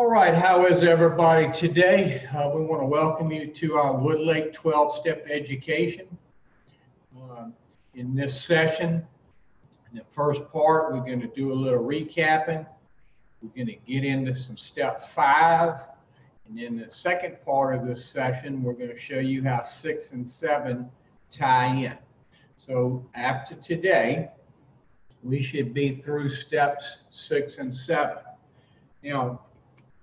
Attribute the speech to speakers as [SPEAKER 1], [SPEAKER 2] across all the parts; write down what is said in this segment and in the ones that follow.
[SPEAKER 1] All right, how is everybody today? We want to welcome you to our Woodlake 12-step education. In this session, in the first part, we're going to do a little recapping. We're going to get into some step 5. And in the second part of this session, we're going to show you how 6 and 7 tie in. So after today, we should be through steps 6 and 7. Now,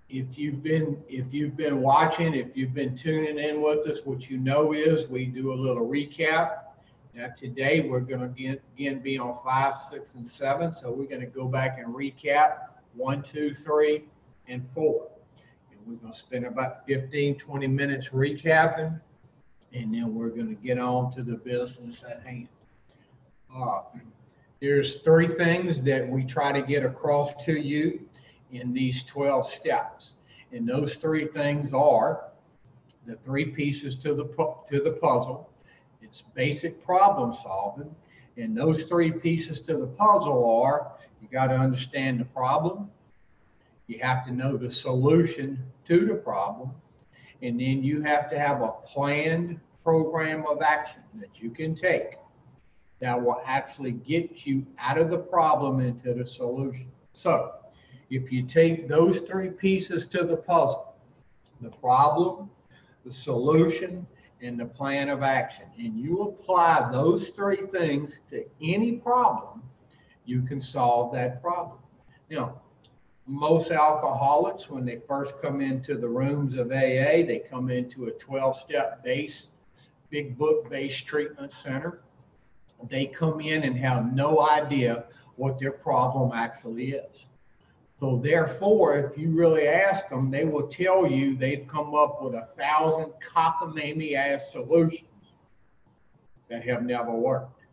[SPEAKER 1] if you've been watching, if you've been tuning in with us, what you know is we do a little recap. Now today we're going to again be on 5, 6, and 7. So we're going to go back and recap 1, 2, 3, and 4. And we're going to spend about 15-20 minutes recapping, and then we're going to get on to the business at hand. There's 3 things that we try to get across to you in these 12 steps. And those 3 things are the 3 pieces to the puzzle. It's basic problem solving. And those 3 pieces to the puzzle are, you got to understand the problem, you have to know the solution to the problem, and then you have to have a planned program of action that you can take that will actually get you out of the problem into the solution. So if you take those 3 pieces to the puzzle, the problem, the solution, and the plan of action, and you apply those 3 things to any problem, you can solve that problem. Now, most alcoholics, when they first come into the rooms of AA, they come into a 12-step big book-based treatment center. They come in and have no idea what their problem actually is. So therefore, if you really ask them, they will tell you they've come up with 1,000 cockamamie-ass solutions that have never worked.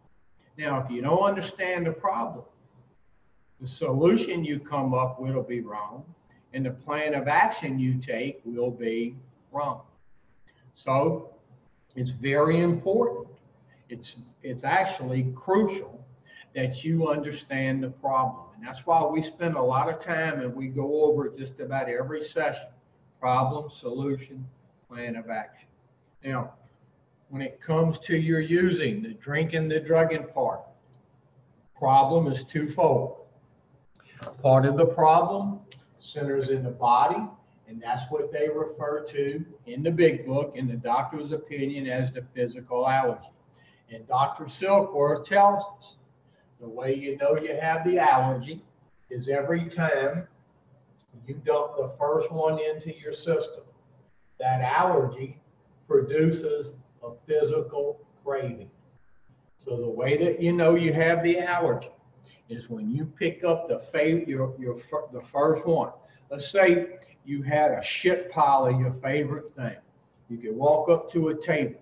[SPEAKER 1] Now, if you don't understand the problem, the solution you come up with will be wrong, and the plan of action you take will be wrong. So it's very important. It's actually crucial that you understand the problem. And that's why we spend a lot of time and we go over just about every session: problem, solution, plan of action. Now, when it comes to your using, the drinking, the drugging part, problem is twofold. Part of the problem centers in the body, and that's what they refer to in the big book, in the doctor's opinion, as the physical allergy. And Dr. Silkworth tells us the way you know you have the allergy is every time you dump the first one into your system, that allergy produces a physical craving. So the way that you know you have the allergy is when you pick up the first one. Let's say you had a shit pile of your favorite thing. You could walk up to a table,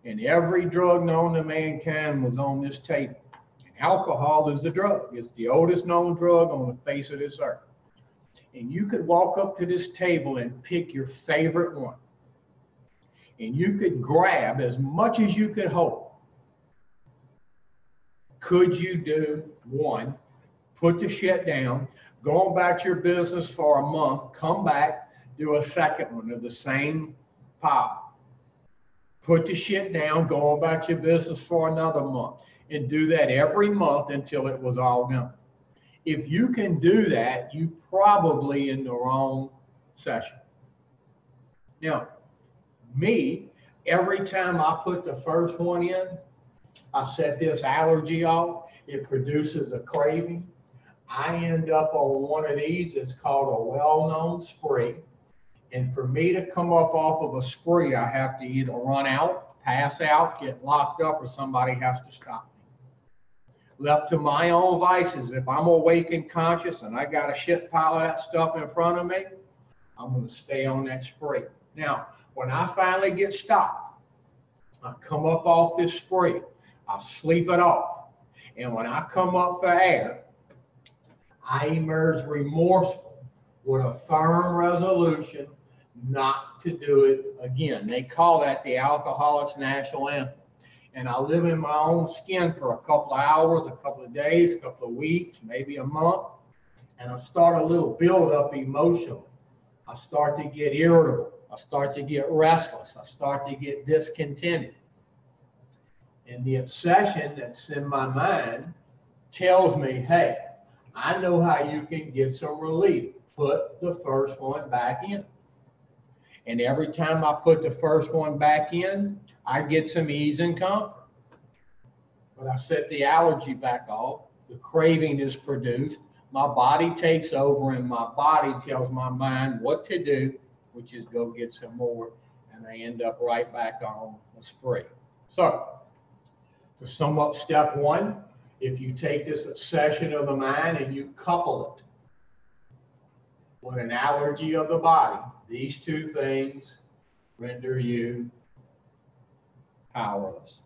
[SPEAKER 1] and every drug known to mankind was on this table. And alcohol is the drug. It's the oldest known drug on the face of this earth. And you could walk up to this table and pick your favorite one. And you could grab as much as you could hold. Could you do one, put the shit down, go about your business for a month, come back, do a second one of the same pile? Put the shit down, go about your business for another month, and do that every month until it was all gone. If you can do that, you probably in the wrong session. Now, me, every time I put the first one in, I set this allergy off, it produces a craving. I end up on one of these. It's called a well-known spree. And for me to come up off of a spree, I have to either run out, pass out, get locked up, or somebody has to stop me. Left to my own vices, if I'm awake and conscious and I got a shit pile of that stuff in front of me, I'm going to stay on that spree. Now, when I finally get stopped, I come up off this spree, I sleep it off. And when I come up for air, I emerge remorseful with a firm resolution not to do it again. They call that the Alcoholics National Anthem. And I live in my own skin for a couple of hours, a couple of days, a couple of weeks, maybe a month. And I start a little build-up emotionally. I start to get irritable. I start to get restless. I start to get discontented. And the obsession that's in my mind tells me, hey, I know how you can get some relief. Put the first one back in. And every time I put the first one back in, I get some ease and comfort. But I set the allergy back off. The craving is produced. My body takes over, and my body tells my mind what to do, which is go get some more. And I end up right back on a spree. So, to sum up step one, if you take this obsession of the mind and you couple it with an allergy of the body, these two things render you powerless.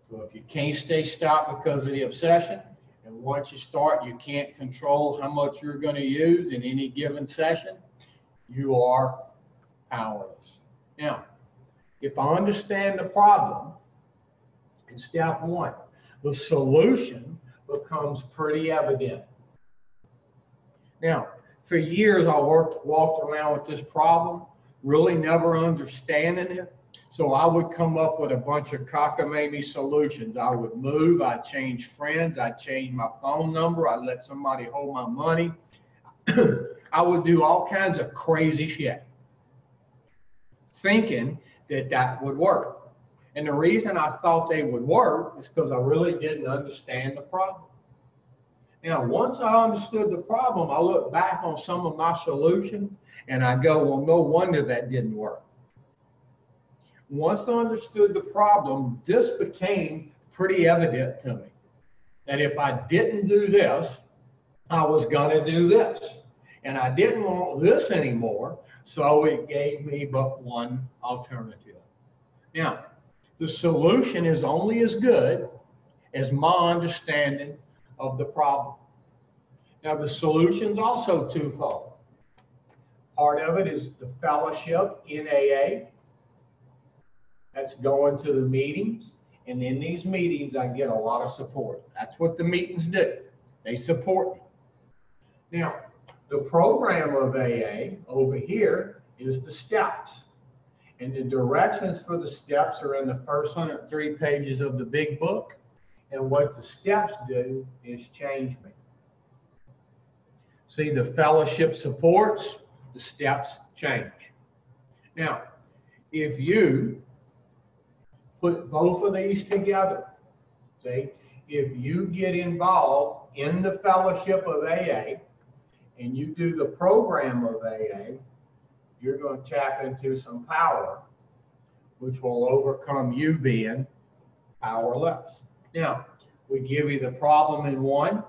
[SPEAKER 1] So if you can't stay stopped because of the obsession, and once you start, you can't control how much you're going to use in any given session, you are powerless. Now, if I understand the problem in step one, the solution becomes pretty evident. Now, for years, I walked around with this problem, really never understanding it. So I would come up with a bunch of cockamamie solutions. I would move, I'd change friends, I'd change my phone number, I'd let somebody hold my money. I would do all kinds of crazy shit, thinking that that would work. And the reason I thought they would work is because I really didn't understand the problem. Now, once I understood the problem, I look back on some of my solutions and I go, well, no wonder that didn't work. Once I understood the problem, this became pretty evident to me that if I didn't do this, I was going to do this. And I didn't want this anymore, so it gave me but one alternative. Now, the solution is only as good as my understanding of the problem. Now, the solution's also twofold. Part of it is the fellowship in AA. That's going to the meetings. And in these meetings, I get a lot of support. That's what the meetings do. They support me. Now, the program of AA over here is the steps. And the directions for the steps are in the first 103 pages of the big book. And what the steps do is change me. See, the fellowship supports, the steps change. Now, if you put both of these together, see, if you get involved in the fellowship of AA and you do the program of AA, you're going to tap into some power, which will overcome you being powerless. Now, we give you the problem in one,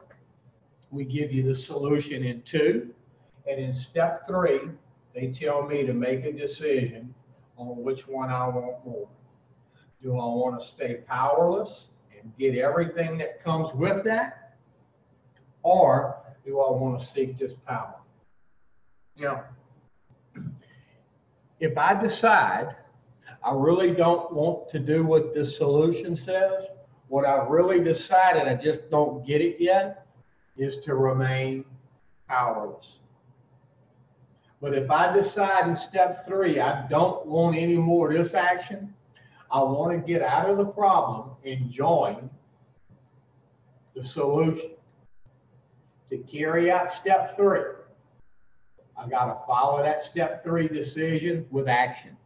[SPEAKER 1] we give you the solution in two, and in step three, they tell me to make a decision on which one I want more. Do I want to stay powerless and get everything that comes with that? Or do I want to seek this power? Now, if I decide I really don't want to do what this solution says, what I've really decided, I just don't get it yet, is to remain powerless. But if I decide in step three, I don't want any more of this action, I want to get out of the problem and join the solution. To carry out step three, I got to follow that step three decision with action.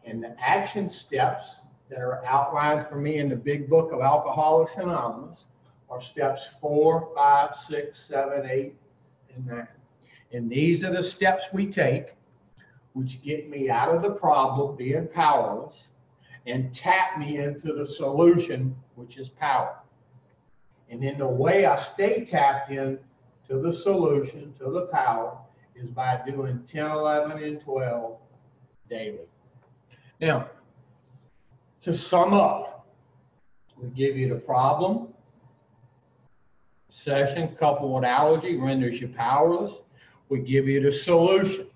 [SPEAKER 1] And the action steps that are outlined for me in the big book of Alcoholics Anonymous are steps 4, 5, 6, 7, 8, and 9. And these are the steps we take, which get me out of the problem, being powerless, and tap me into the solution, which is power. And then the way I stay tapped in to the solution, to the power, is by doing 10, 11, and 12 daily. Now, to sum up, we give you the problem, session coupled with allergy renders you powerless. We give you the solution,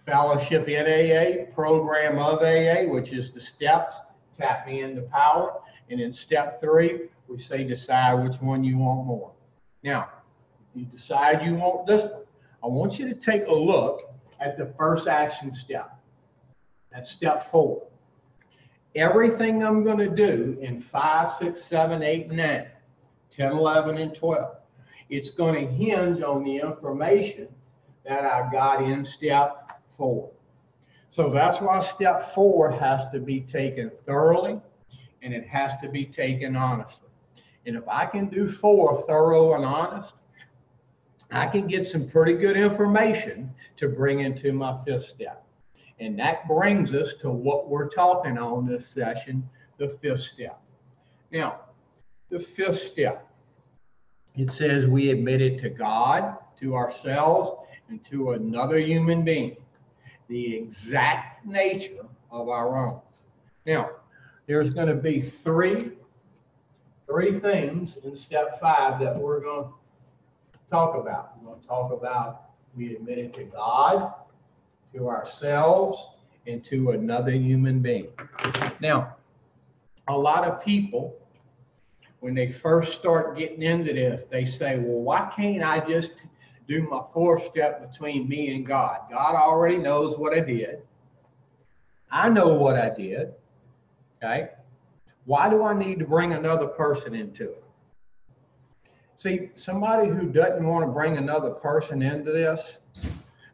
[SPEAKER 1] fellowship in AA, program of AA, which is the steps, tap me into power. And in step three, we say decide which one you want more. Now, if you decide you want this one, I want you to take a look at the first action step. That's step 4. Everything I'm going to do in 5, 6, 7, 8, 9, 10, 11, and 12, it's going to hinge on the information that I got in step 4. So that's why step 4 has to be taken thoroughly, and it has to be taken honestly. And if I can do 4 thorough and honest, I can get some pretty good information to bring into my 5th step. And that brings us to what we're talking on this session, the 5th step. Now, the 5th step, it says we admit it to God, to ourselves, and to another human being, the exact nature of our wrongs. Now, there's going to be three things in step 5 that we're going to talk about. We're going to talk about we admit it to God, to ourselves, and to another human being. Now, a lot of people, when they first start getting into this, they say, well, why can't I just do my 4th step between me and God? God already knows what I did. I know what I did. Okay? Why do I need to bring another person into it? See, somebody who doesn't want to bring another person into this,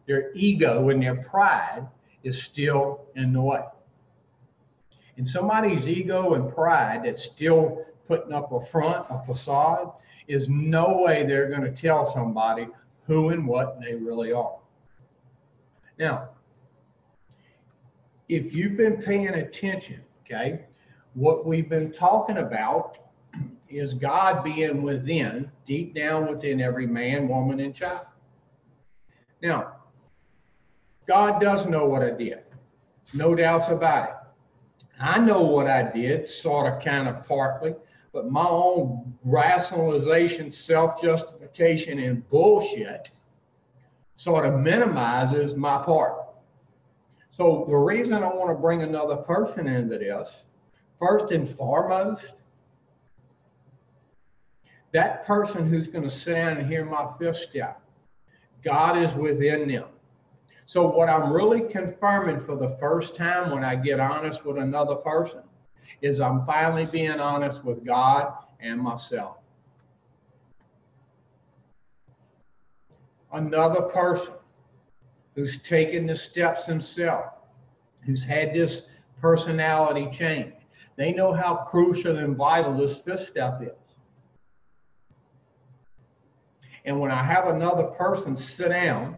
[SPEAKER 1] their ego and their pride is still in the way. And somebody's ego and pride that's still putting up a front, a facade, is no way they're going to tell somebody who and what they really are. Now, if you've been paying attention, okay, what we've been talking about is God being within, deep down within every man, woman, and child. Now, God does know what I did. No doubts about it. I know what I did, sort of, kind of, partly, but my own rationalization, self-justification, and bullshit sort of minimizes my part. So the reason I want to bring another person into this, first and foremost, that person who's going to sit down and hear my 5th step, God is within them. So what I'm really confirming for the first time when I get honest with another person is I'm finally being honest with God and myself. Another person who's taken the steps himself, who's had this personality change. They know how crucial and vital this 5th step is. And when I have another person sit down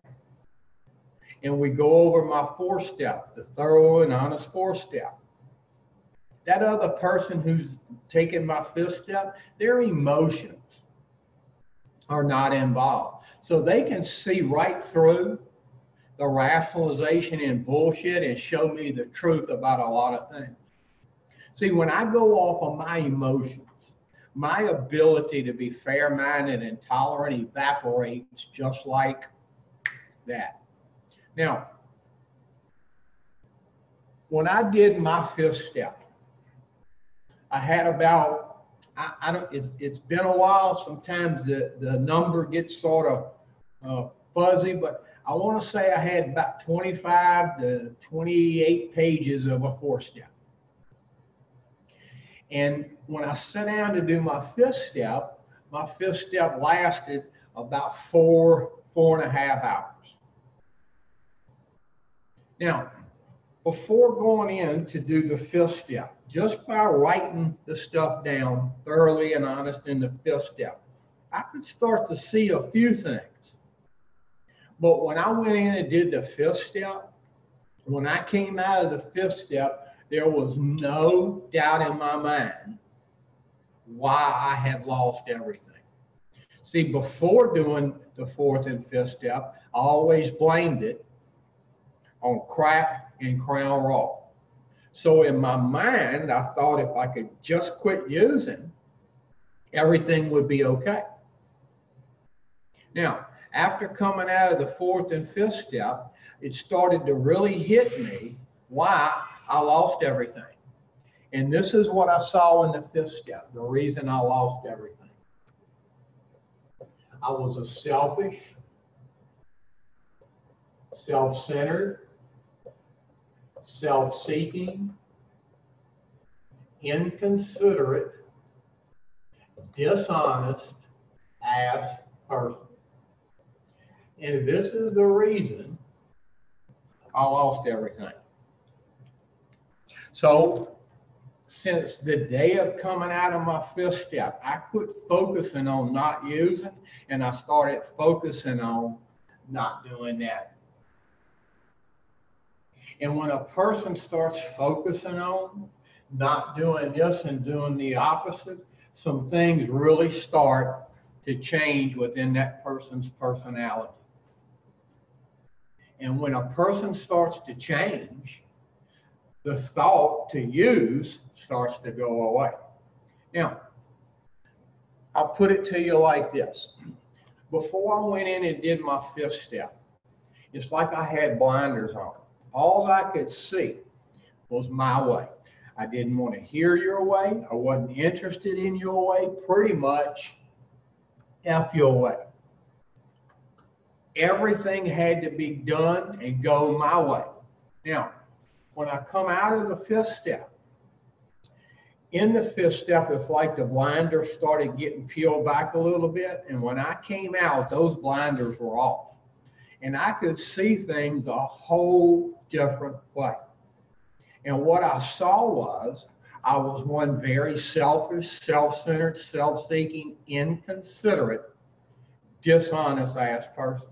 [SPEAKER 1] and we go over my 4th step, the thorough and honest 4th step, that other person who's taken my 5th step, their emotions are not involved. So they can see right through the rationalization and bullshit and show me the truth about a lot of things. See, when I go off of my emotions, my ability to be fair-minded and tolerant evaporates just like that. Now, when I did my 5th step, I had about, it's been a while. Sometimes the number gets sort of fuzzy, but I want to say I had about 25 to 28 pages of a 4th step. And when I sat down to do my 5th step, my 5th step lasted about 4.5 hours. Now, before going in to do the 5th step, just by writing the stuff down thoroughly and honest in the 5th step, I could start to see a few things. But when I went in and did the 5th step, when I came out of the 5th step, there was no doubt in my mind why I had lost everything. See, before doing the 4th and 5th step, I always blamed it on crap and Crown Raw. So in my mind, I thought if I could just quit using, everything would be okay. Now, after coming out of the 4th and 5th step, it started to really hit me why I lost everything. And this is what I saw in the 5th step, the reason I lost everything. I was a selfish, self-centered, self-seeking, inconsiderate, dishonest as person. And this is the reason I lost everything. So, since the day of coming out of my fifth step, I quit focusing on not using, and I started focusing on not doing that. And when a person starts focusing on not doing this and doing the opposite, some things really start to change within that person's personality. And when a person starts to change, the thought to use starts to go away. Now, I'll put it to you like this. Before I went in and did my fifth step, it's like I had blinders on. All I could see was my way. I didn't want to hear your way. I wasn't interested in your way. Pretty much, F your way. Everything had to be done and go my way. Now, when I come out of the fifth step, in the fifth step, it's like the blinders started getting peeled back a little bit. And when I came out, those blinders were off. And I could see things a whole different way. And what I saw I was one very selfish, self-centered, self-seeking, inconsiderate, dishonest ass person.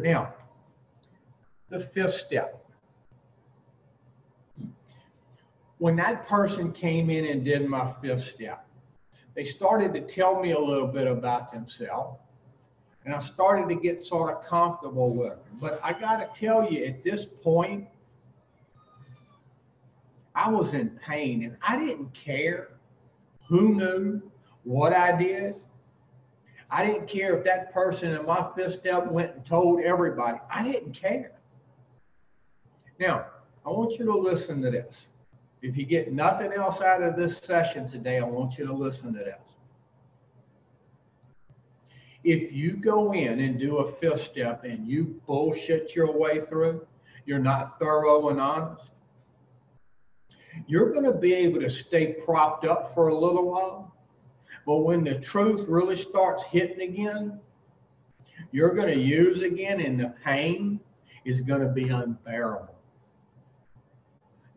[SPEAKER 1] Now, the fifth step. When that person came in and did my fifth step, they started to tell me a little bit about themselves, and I started to get sort of comfortable with them. But I got to tell you, at this point, I was in pain, and I didn't care who knew what I did. I didn't care if that person in my fifth step went and told everybody. I didn't care. Now, I want you to listen to this. If you get nothing else out of this session today, I want you to listen to this. If you go in and do a fifth step and you bullshit your way through, you're not thorough and honest, you're going to be able to stay propped up for a little while. But when the truth really starts hitting again, you're going to use again, and the pain is going to be unbearable.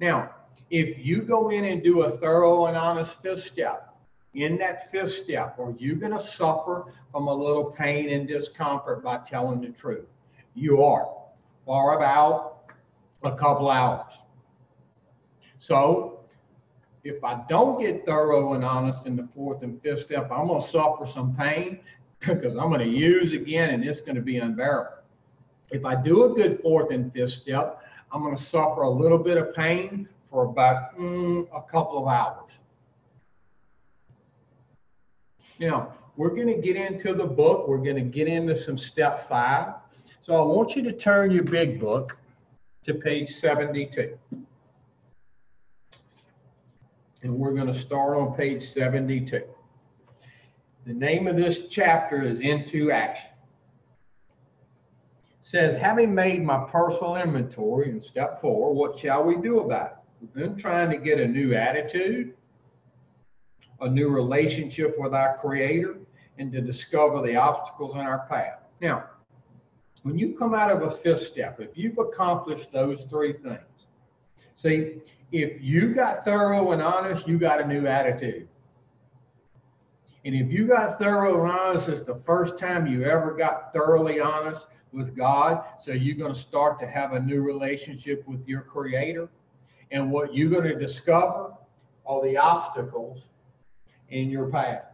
[SPEAKER 1] Now, if you go in and do a thorough and honest fifth step, in that fifth step, are you going to suffer from a little pain and discomfort by telling the truth? You are, for about a couple hours. So, if I don't get thorough and honest in the fourth and fifth step, I'm going to suffer some pain because I'm going to use again, and it's going to be unbearable. If I do a good fourth and fifth step, I'm going to suffer a little bit of pain for about a couple of hours. Now, we're going to get into the book. We're going to get into some step 5. So I want you to turn your big book to page 72. And we're going to start on page 72. The name of this chapter is Into Action. It says, having made my personal inventory in step 4, what shall we do about it? We've been trying to get a new attitude, a new relationship with our Creator, and to discover the obstacles in our path. Now, when you come out of a fifth step, if you've accomplished those 3 things, see, if you got thorough and honest, you got a new attitude. And if you got thorough and honest, it's the first time you ever got thoroughly honest with God. So you're going to start to have a new relationship with your Creator. And what you're going to discover are the obstacles in your path.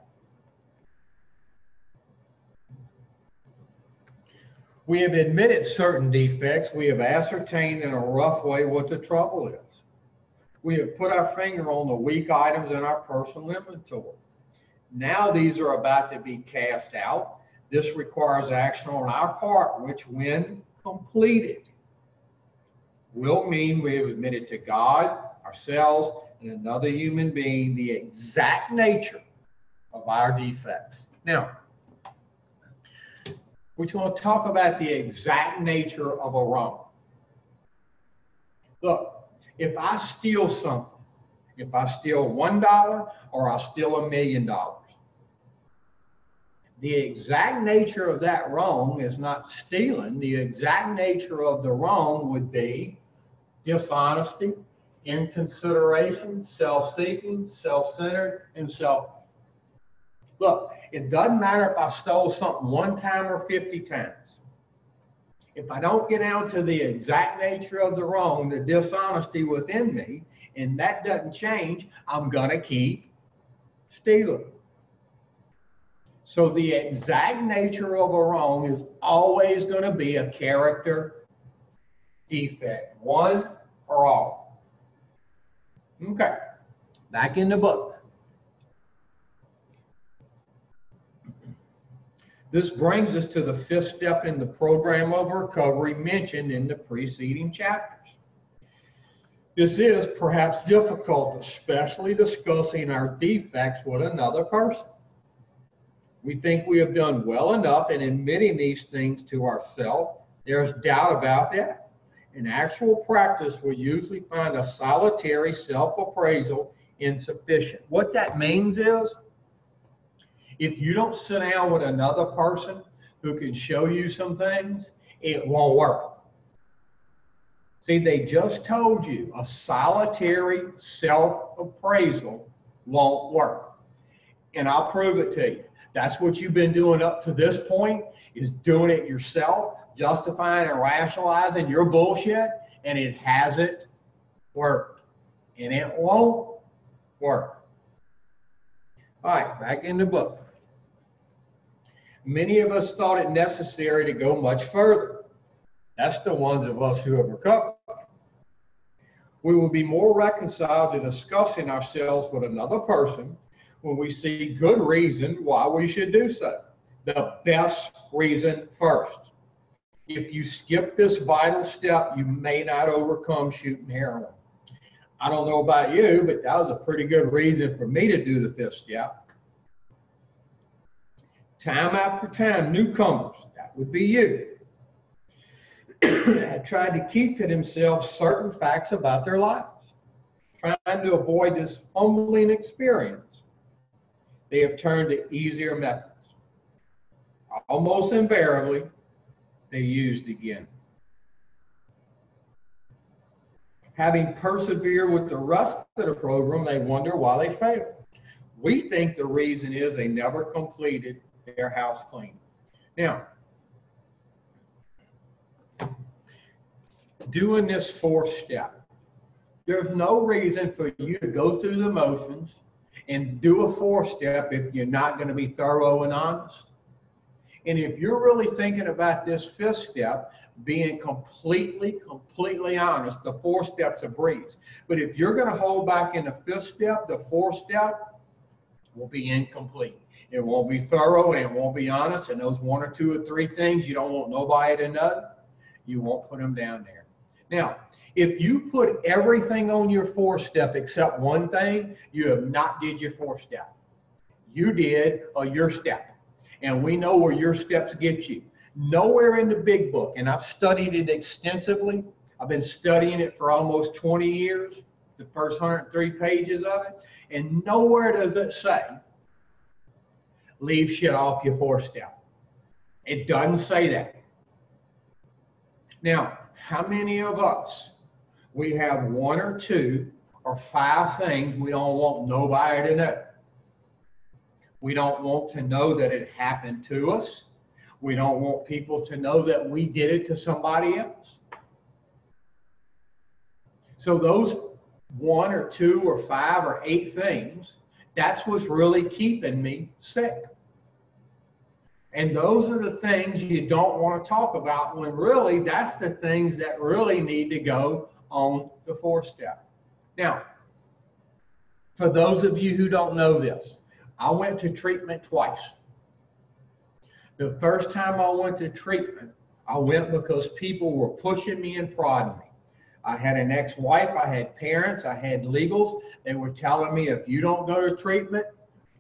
[SPEAKER 1] We have admitted certain defects. We have ascertained in a rough way what the trouble is. We have put our finger on the weak items in our personal inventory. Now these are about to be cast out. This requires action on our part, which, when completed, will mean we have admitted to God, ourselves, and another human being the exact nature of our defects. Now, We're going to talk about the exact nature of a wrong. Look, if I steal something, if I steal $1 or I steal $1 million, the exact nature of that wrong is not stealing. The exact nature of the wrong would be dishonesty, inconsideration, self-seeking, self-centered, and selfish. Look, it doesn't matter if I stole something 1 time or 50 times. If I don't get down to the exact nature of the wrong, the dishonesty within me, and that doesn't change, I'm going to keep stealing. So the exact nature of a wrong is always going to be a character defect, one or all. Okay, back in the book. This brings us to the 5th step in the program of recovery mentioned in the preceding chapters. This is perhaps difficult, especially discussing our defects with another person. We think we have done well enough in admitting these things to ourselves. There's doubt about that. In actual practice, we usually find a solitary self-appraisal insufficient. What that means is, if you don't sit down with another person who can show you some things, it won't work. See, they just told you a solitary self-appraisal won't work. And I'll prove it to you. That's what you've been doing up to this point, is doing it yourself, justifying and rationalizing your bullshit, and it hasn't worked. And it won't work. All right, back in the book. Many of us thought it necessary to go much further. That's the ones of us who have recovered. We will be more reconciled to discussing ourselves with another person when we see good reason why we should do so. The best reason first. If you skip this vital step, you may not overcome shooting heroin. I don't know about you, but that was a pretty good reason for me to do the 5th step. Time after time, newcomers, that would be you, have tried to keep to themselves certain facts about their lives, trying to avoid this humbling experience. They have turned to easier methods. Almost invariably, they used again. Having persevered with the rest of the program, they wonder why they failed. We think the reason is they never completed their house clean. Now, doing this 4th step, there's no reason for you to go through the motions and do a 4th step if you're not going to be thorough and honest. And if you're really thinking about this 5th step, being completely honest, the 4th step's a breeze. But if you're going to hold back in the 5th step, the 4th step will be incomplete. It won't be thorough and it won't be honest. And those 1 or 2 or 3 things you don't want nobody to know, you won't put them down there. Now, if you put everything on your 4th step except one thing, you have not did your 4th step. You did your step. And we know where your steps get you. Nowhere in the big book, and I've studied it extensively. I've been studying it for almost 20 years, the first 103 pages of it. And nowhere does it say, leave shit off your 4th step. It doesn't say that. Now, how many of us, we have 1 or 2 or 5 things we don't want nobody to know? We don't want to know that it happened to us. We don't want people to know that we did it to somebody else. So those 1 or 2 or 5 or 8 things, that's what's really keeping me sick. And those are the things you don't want to talk about, when really that's the things that really need to go on the 4th step. Now, for those of you who don't know this, I went to treatment twice. The first time I went to treatment, I went because people were pushing me and prodding me. I had an ex-wife, I had parents, I had legals. They were telling me, if you don't go to treatment,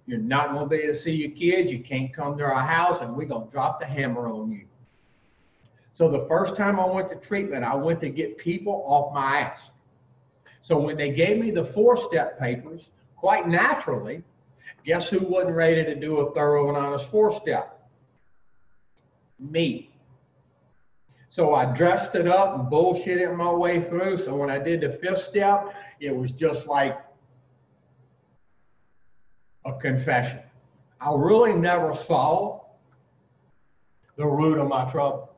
[SPEAKER 1] You're not going to be able to see your kids. You can't come to our house, and we're going to drop the hammer on you. So the first time I went to treatment, I went to get people off my ass. So when they gave me the 4-step papers, quite naturally, guess who wasn't ready to do a thorough and honest 4-step? Me. So I dressed it up and bullshitted my way through. So when I did the 5th step, it was just like a confession. I really never saw the root of my trouble.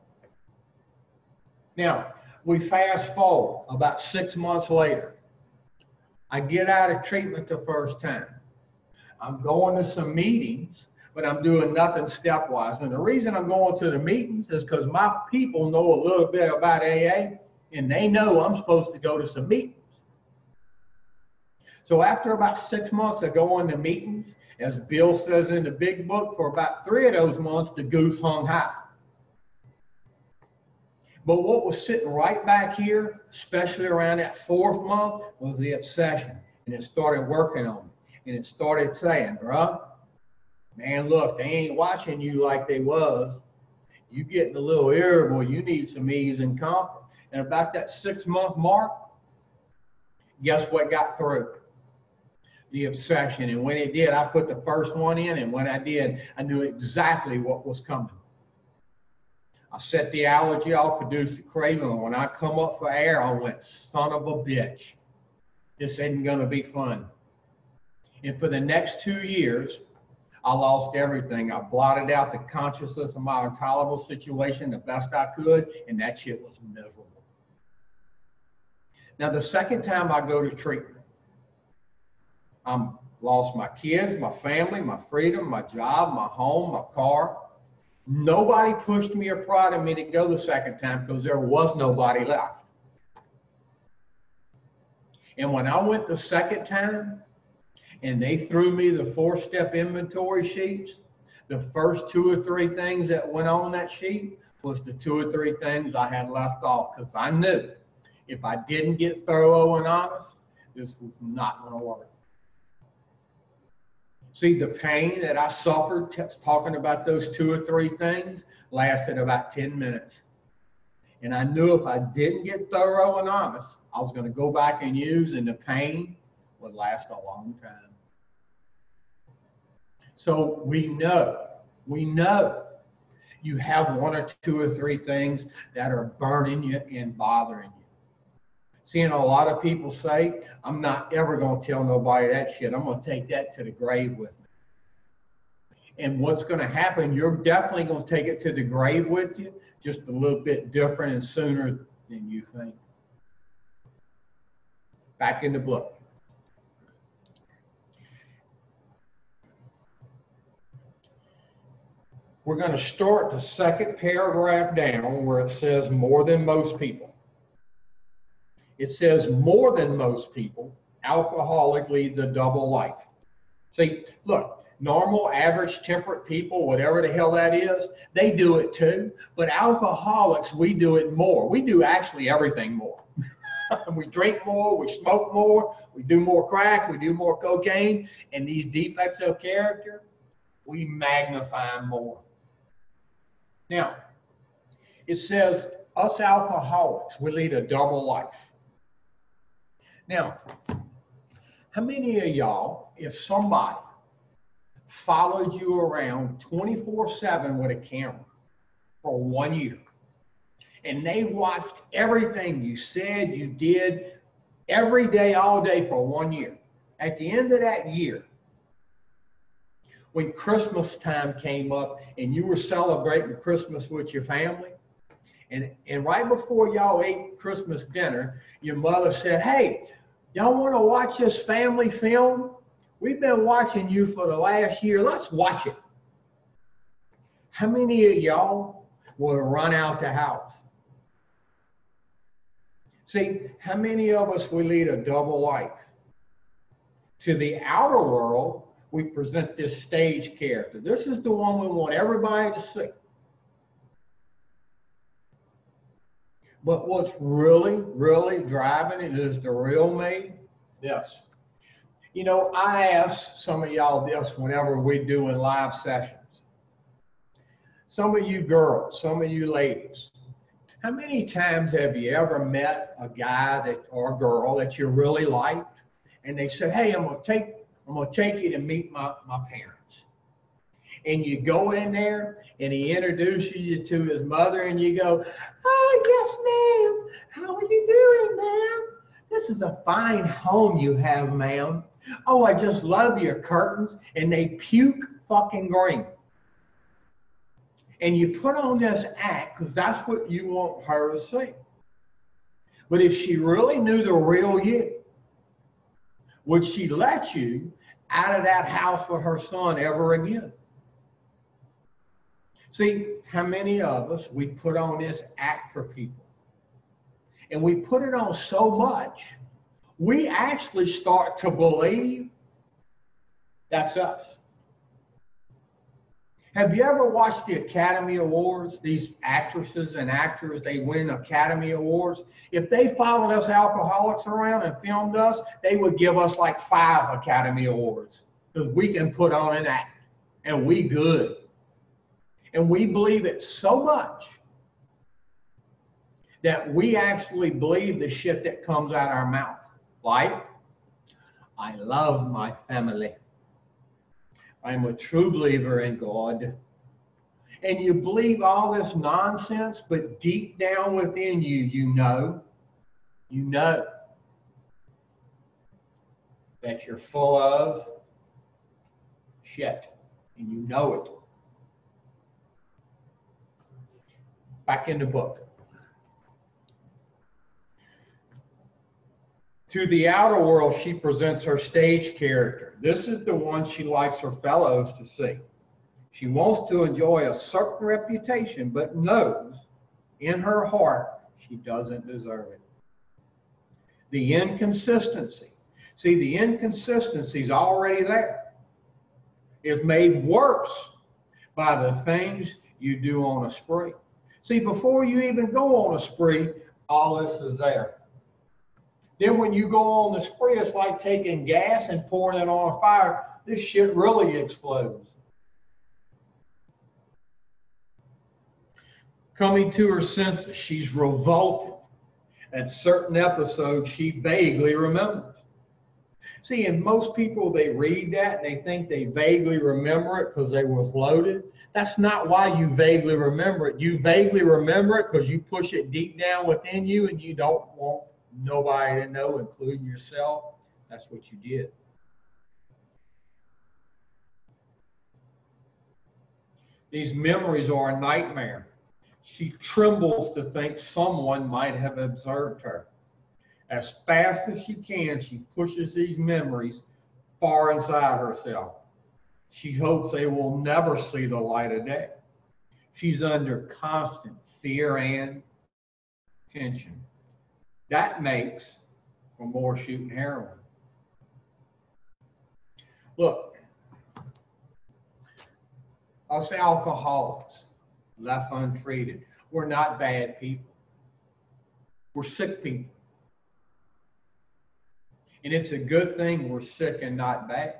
[SPEAKER 1] Now, we fast forward about 6 months later. I get out of treatment the first time. I'm going to some meetings, but I'm doing nothing stepwise. And the reason I'm going to the meetings is because my people know a little bit about AA, and they know I'm supposed to go to some meetings. So after about 6 months of going to meetings, as Bill says in the big book, for about 3 of those months, the goose hung high. But what was sitting right back here, especially around that 4th month, was the obsession. And it started working on me. And it started saying, bruh, man, look, they ain't watching you like they was. You getting a little irritable. You need some ease and comfort. And about that 6-month mark, guess what got through? The obsession. And when it did, I put the first one in. And when I did, I knew exactly what was coming. I set the allergy off, produced the craving. And when I come up for air, I went, son of a bitch. This isn't going to be fun. And for the next 2 years, I lost everything. I blotted out the consciousness of my intolerable situation the best I could, and that shit was miserable. Now, the second time I go to treatment, I lost my kids, my family, my freedom, my job, my home, my car. Nobody pushed me or prodded me to go the second time because there was nobody left. And when I went the second time, and they threw me the 4-step inventory sheets, the first 2 or 3 things that went on that sheet was the 2 or 3 things I had left off, because I knew if I didn't get thorough and honest, this was not going to work. See, the pain that I suffered talking about those 2 or 3 things lasted about 10 minutes. And I knew if I didn't get thorough and honest, I was going to go back and use, and the pain would last a long time. So we know you have 1 or 2 or 3 things that are burning you and bothering you. Seeing a lot of people say, I'm not ever going to tell nobody that shit. I'm going to take that to the grave with me. And what's going to happen, you're definitely going to take it to the grave with you, just a little bit different and sooner than you think. Back in the book. We're going to start the second paragraph down where it says more than most people. It says more than most people, alcoholic leads a double life. See, look, normal, average, temperate people, whatever the hell that is, they do it too. But alcoholics, we do it more. We do actually everything more. We drink more, we smoke more, we do more crack, we do more cocaine, and these defects of character, we magnify more. Now, it says us alcoholics, we lead a double life. Now, how many of y'all, if somebody followed you around 24/7 with a camera for 1 year, and they watched everything you said, you did, every day, all day for 1 year, at the end of that year, when Christmas time came up and you were celebrating Christmas with your family, and right before y'all ate Christmas dinner, your mother said, hey, y'all want to watch this family film? We've been watching you for the last year. Let's watch it. How many of y'all will run out the house? See, how many of us we lead a double life? To the outer world, we present this stage character. This is the one we want everybody to see. But what's really, really driving it is the real me. Yes. You know, I ask some of y'all this whenever we do in live sessions. Some of you girls, some of you ladies, how many times have you ever met a guy that or a girl that you really liked, and they said, "Hey, I'm gonna take you to meet my parents." And you go in there and he introduces you to his mother, and you go, "Oh, yes, ma'am. How are you doing, ma'am? This is a fine home you have, ma'am. Oh, I just love your curtains." And they puke fucking green. And you put on this act because that's what you want her to see. But if she really knew the real you, would she let you out of that house with her son ever again? See, how many of us, we put on this act for people? And we put it on so much, we actually start to believe that's us. Have you ever watched the Academy Awards? These actresses and actors, they win Academy Awards. If they followed us alcoholics around and filmed us, they would give us like 5 Academy Awards because we can put on an act and we good. And we believe it so much that we actually believe the shit that comes out of our mouth. Like, I love my family. I'm a true believer in God. And you believe all this nonsense, but deep down within you, you know that you're full of shit, and you know it. Back in the book. To the outer world, she presents her stage character. This is the one she likes her fellows to see. She wants to enjoy a certain reputation, but knows in her heart she doesn't deserve it. The inconsistency. See, the inconsistency is already there. It's made worse by the things you do on a spree. See, before you even go on a spree, all this is there. Then when you go on the spree, it's like taking gas and pouring it on a fire. This shit really explodes. Coming to her senses, she's revolted. At certain episodes, she vaguely remembers. See, and most people, they read that and they think they vaguely remember it because they was loaded. That's not why you vaguely remember it. You vaguely remember it because you push it deep down within you and you don't want nobody to know, including yourself. That's what you did. These memories are a nightmare. She trembles to think someone might have observed her. As fast as she can, she pushes these memories far inside herself. She hopes they will never see the light of day. She's under constant fear and tension. That makes for more shooting heroin. Look, us alcoholics, left untreated, we're not bad people. We're sick people. And it's a good thing we're sick and not bad.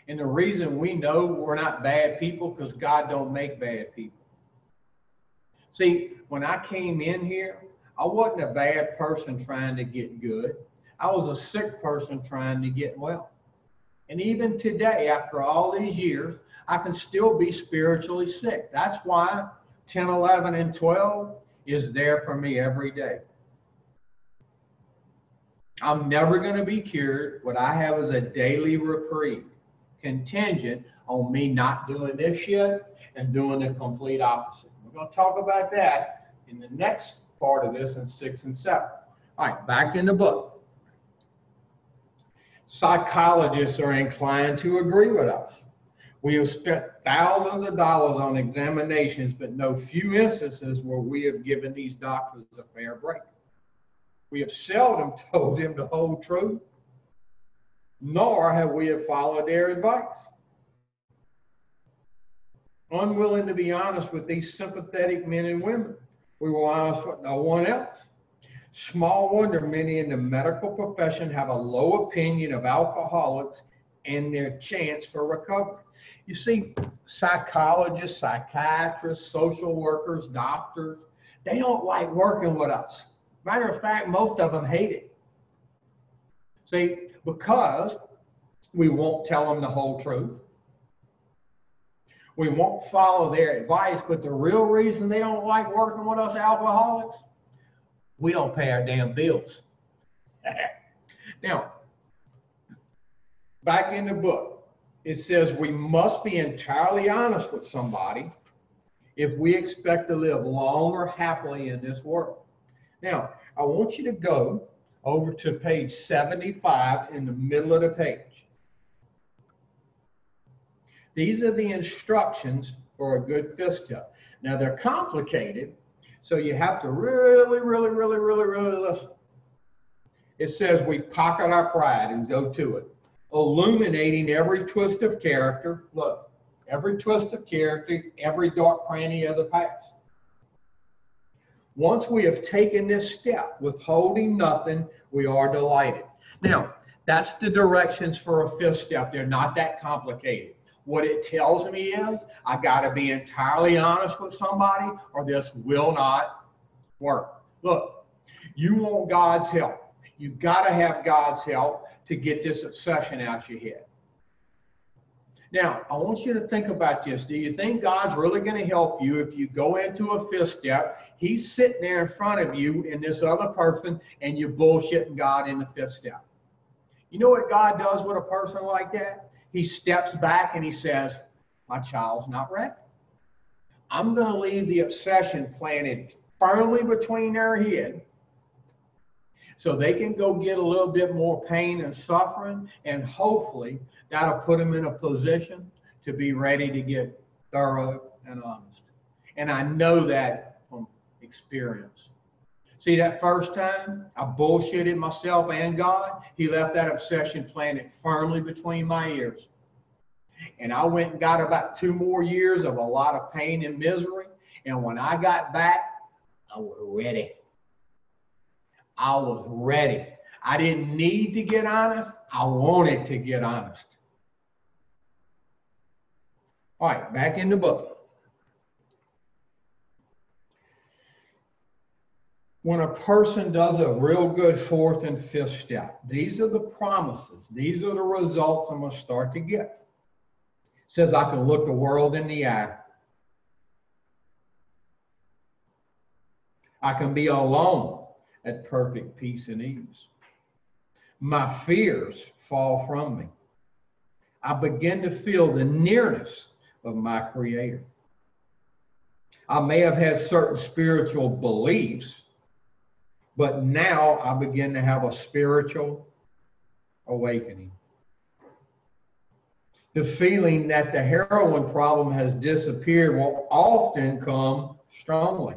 [SPEAKER 1] And the reason we know we're not bad people because God don't make bad people. See, when I came in here, I wasn't a bad person trying to get good. I was a sick person trying to get well. And even today, after all these years, I can still be spiritually sick. That's why 10, 11, and 12 is there for me every day. I'm never going to be cured. What I have is a daily reprieve, contingent on me not doing this shit and doing the complete opposite. We're going to talk about that in the next part of this in 6 and 7. All right, back in the book. Psychologists are inclined to agree with us. We have spent thousands of dollars on examinations, but no few instances where we have given these doctors a fair break. We have seldom told them the whole truth, nor have we followed their advice. Unwilling to be honest with these sympathetic men and women, we were honest with no one else. Small wonder many in the medical profession have a low opinion of alcoholics and their chance for recovery. You see, psychologists, psychiatrists, social workers, doctors, they don't like working with us. Matter of fact, most of them hate it. See, because we won't tell them the whole truth. We won't follow their advice, but the real reason they don't like working with us alcoholics, we don't pay our damn bills. Now, back in the book, it says we must be entirely honest with somebody if we expect to live long or happily in this world. Now, I want you to go over to page 75 in the middle of the page. These are the instructions for a good fifth step. Now, they're complicated, so you have to really listen. It says we pocket our pride and go to it, illuminating every twist of character. Look, every twist of character, every dark cranny of the past. Once we have taken this step, withholding nothing, we are delighted. Now, that's the directions for a fifth step. They're not that complicated. What it tells me is I got to be entirely honest with somebody or this will not work. Look, you want God's help. You've got to have God's help to get this obsession out your head. Now, I want you to think about this. Do you think God's really going to help you if you go into a fifth step, he's sitting there in front of you and this other person, and you're bullshitting God in the fifth step? You know what God does with a person like that? He steps back and he says, my child's not ready. I'm going to leave the obsession planted firmly between their head so they can go get a little bit more pain and suffering, and hopefully that'll put them in a position to be ready to get thorough and honest. And I know that from experience. See, that first time I bullshitted myself and God, he left that obsession planted firmly between my ears. And I went and got about 2 more years of a lot of pain and misery. And when I got back, I was ready. I was ready. I didn't need to get honest. I wanted to get honest. All right, back in the book. When a person does a real good fourth and fifth step, these are the promises. These are the results I'm going to start to get. It says I can look the world in the eye. I can be alone at perfect peace and ease. My fears fall from me. I begin to feel the nearness of my Creator. I may have had certain spiritual beliefs, but now I begin to have a spiritual awakening. The feeling that the heroin problem has disappeared will often come strongly.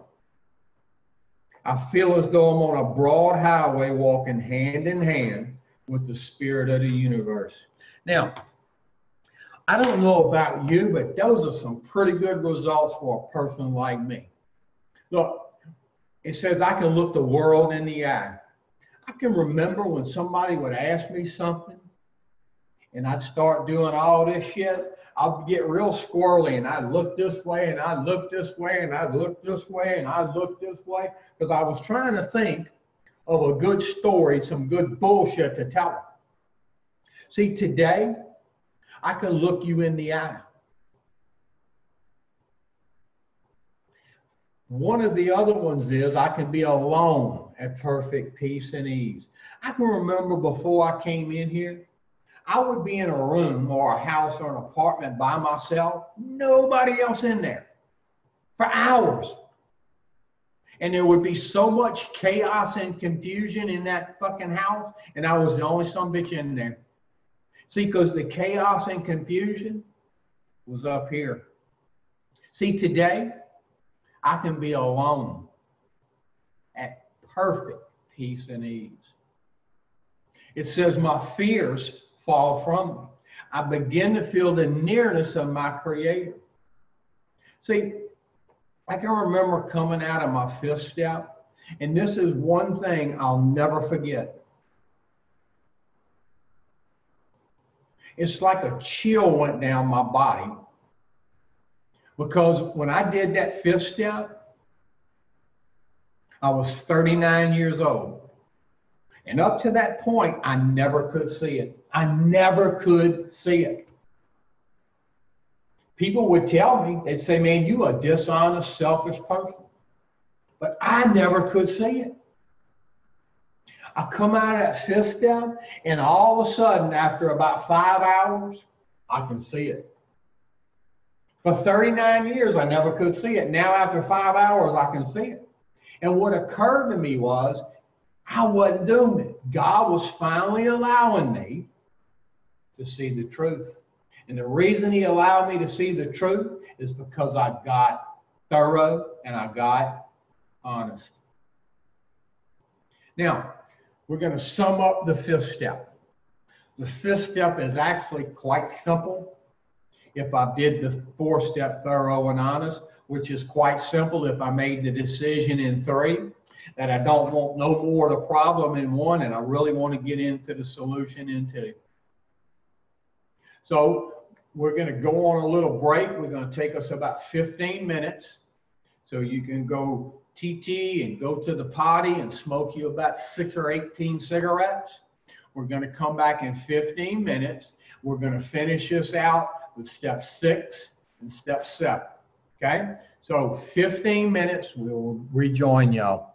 [SPEAKER 1] I feel as though I'm on a broad highway walking hand in hand with the spirit of the universe. Now, I don't know about you, but those are some pretty good results for a person like me. Look, it says I can look the world in the eye. I can remember when somebody would ask me something and I'd start doing all this shit. I'd get real squirrely and I'd look this way and I'd look this way and I'd look this way and I'd look this way because I was trying to think of a good story, some good bullshit to tell them. See, today, I can look you in the eye. One of the other ones is I can be alone at perfect peace and ease. I can remember before I came in here, I would be in a room or a house or an apartment by myself, nobody else in there for hours. And there would be so much chaos and confusion in that fucking house, and I was the only son of a bitch in there. See, because the chaos and confusion was up here. See, today, I can be alone at perfect peace and ease. It says my fears fall from me. I begin to feel the nearness of my Creator. See, I can remember coming out of my fifth step, And this is one thing I'll never forget. It's like a chill went down my body, because when I did that 5th step, I was 39 years old. And up to that point, I never could see it. I never could see it. People would tell me, they'd say, man, you a dishonest, selfish person. But I never could see it. I come out of that 5th step, and all of a sudden, after about 5 hours, I can see it. For 39 years, I never could see it. Now, after 5 hours, I can see it. And what occurred to me was, I wasn't doing it. God was finally allowing me to see the truth. And the reason he allowed me to see the truth is because I got thorough and I got honest. Now, we're going to sum up the 5th step. The 5th step is actually quite simple. If I did the 4th step, thorough and honest, which is quite simple if I made the decision in 3, that I don't want no more of the problem in 1, and I really want to get into the solution in 2. So we're going to go on a little break. We're going to take us about 15 minutes. So you can go TT and go to the potty and smoke you about 6 or 18 cigarettes. We're going to come back in 15 minutes. We're going to finish this out with step 6 and step 7. Okay? So 15 minutes, we'll rejoin y'all.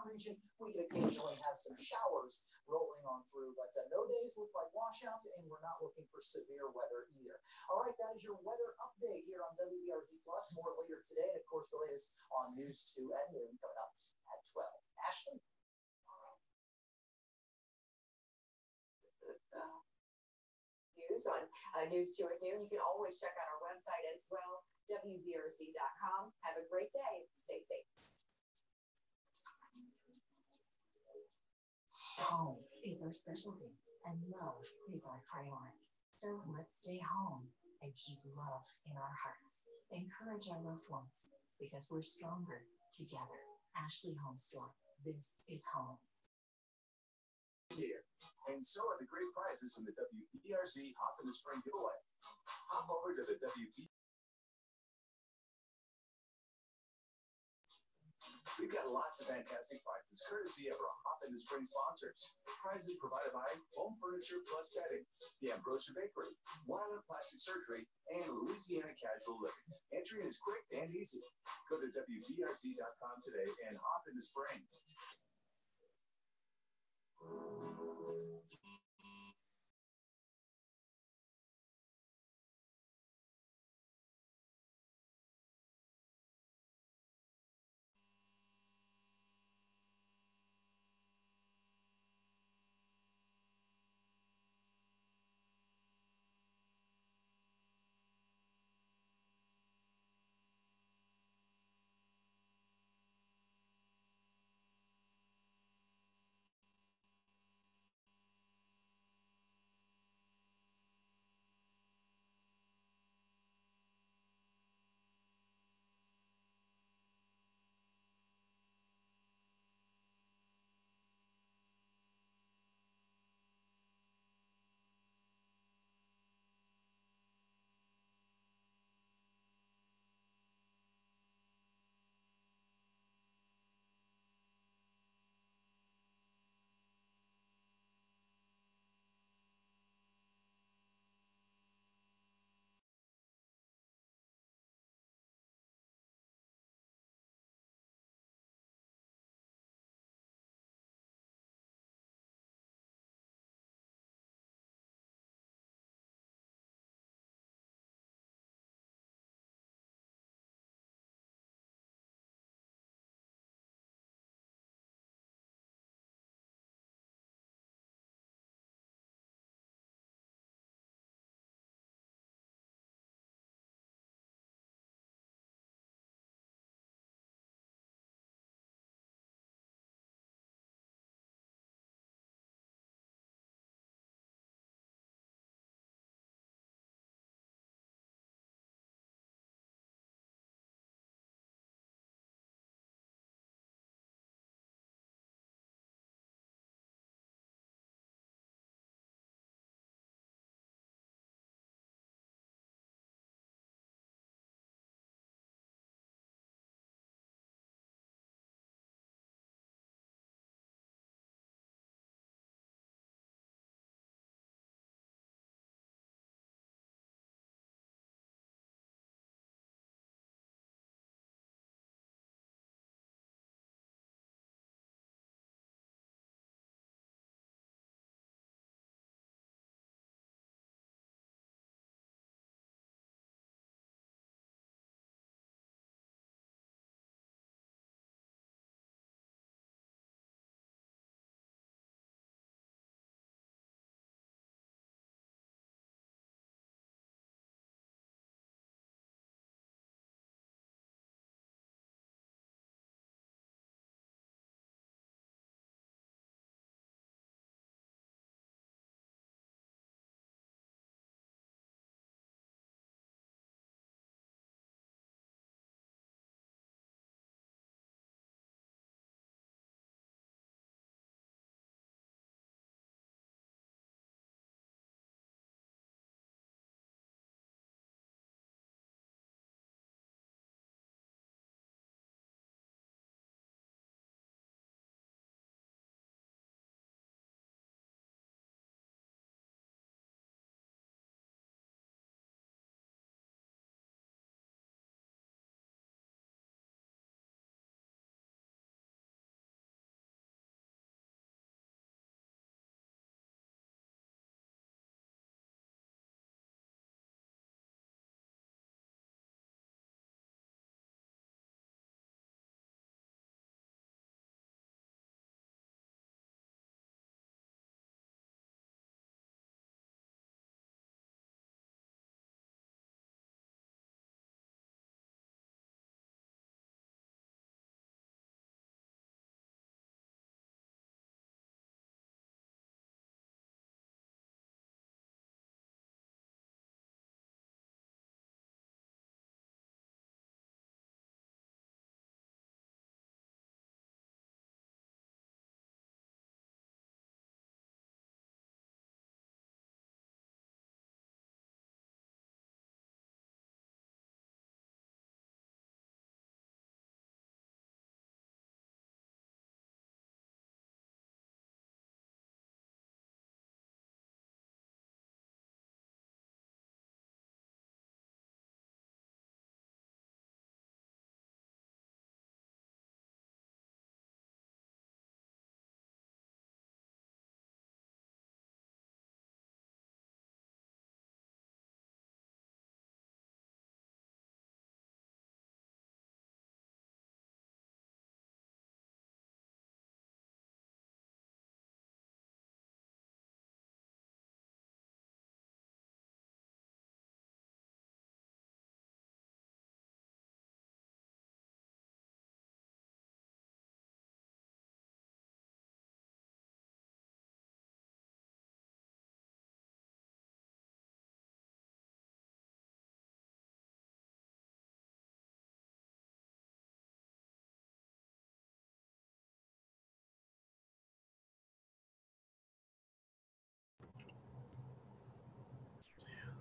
[SPEAKER 2] region, we can occasionally have some showers rolling on through, but no days look like washouts, and we're not looking for severe weather either. All right, that is your weather update here on WBRZ Plus. More later today, and of course, the latest on News 2 at noon coming up at 12. Ashley?
[SPEAKER 3] News on News 2 at noon. You can always check out our website as well, WBRZ.com. Have a great day. Stay safe.
[SPEAKER 4] Home is our specialty, and love is our priority. So let's stay home and keep love in our hearts. Encourage our loved ones, because we're stronger together. Ashley Home Store. This is home.
[SPEAKER 5] Here. And so are the great prizes in the WBRZ Hop in the Spring giveaway. Hop over to the WB. We've got lots of fantastic prizes courtesy of our Hop in the Spring sponsors. Prizes provided by Home Furniture Plus Bedding, the Ambrosia Bakery, Wyland Plastic Surgery, and Louisiana Casual Living. Entry is quick and easy. Go to WBRZ.com today and hop in the spring.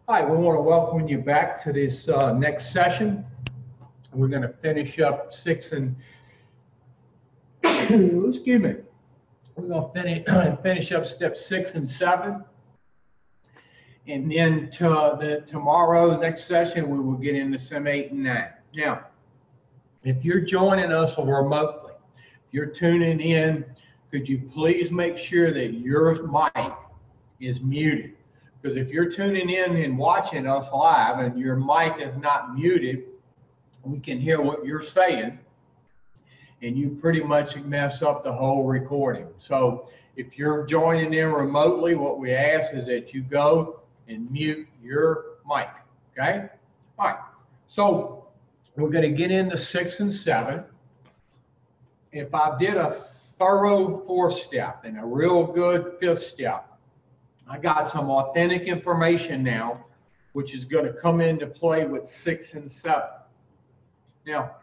[SPEAKER 1] Hi, we want to welcome you back to this next session. We're going to finish up 6 and excuse me. We're going to finish up step 6 and 7, and then tomorrow, next session, we will get into some 8 and 9. Now, if you're joining us remotely, if you're tuning in, could you please make sure that your mic is muted? Because if you're tuning in and watching us live and your mic is not muted, we can hear what you're saying, and you pretty much mess up the whole recording. So if you're joining in remotely, what we ask is that you go and mute your mic, okay? All right, so we're going to get into 6 and 7. If I did a thorough 4th step and a real good 5th step, I got some authentic information now, which is going to come into play with 6 and 7. Now,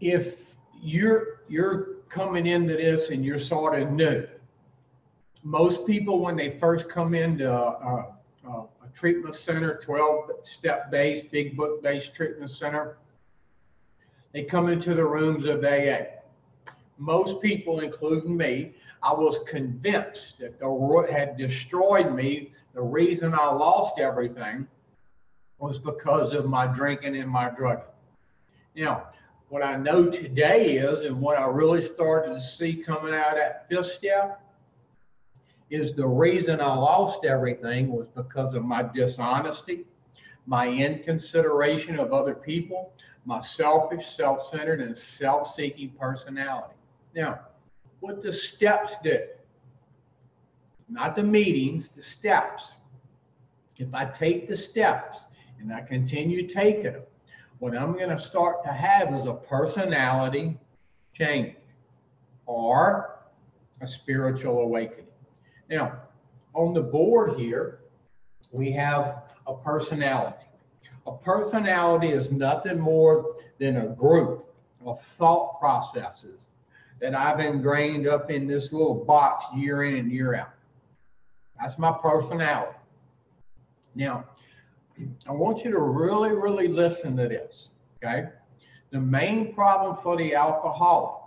[SPEAKER 1] if you're coming into this and you're sort of new, most people when they first come into a treatment center, 12-step based, big book based treatment center, they come into the rooms of AA. Most people, including me, I was convinced that the root had destroyed me. The reason I lost everything was because of my drinking and my drugging. Now, what I know today is, and what I really started to see coming out of that 5th step, is the reason I lost everything was because of my dishonesty, my inconsideration of other people, my selfish, self-centered, and self-seeking personality. Now, what the steps do, not the meetings, the steps. If I take the steps and I continue taking them, what I'm going to start to have is a personality change or a spiritual awakening. Now, on the board here, we have a personality. A personality is nothing more than a group of thought processes that I've ingrained up in this little box year in and year out. That's my personality. Now, I want you to really, really listen to this, okay? The main problem for the alcoholic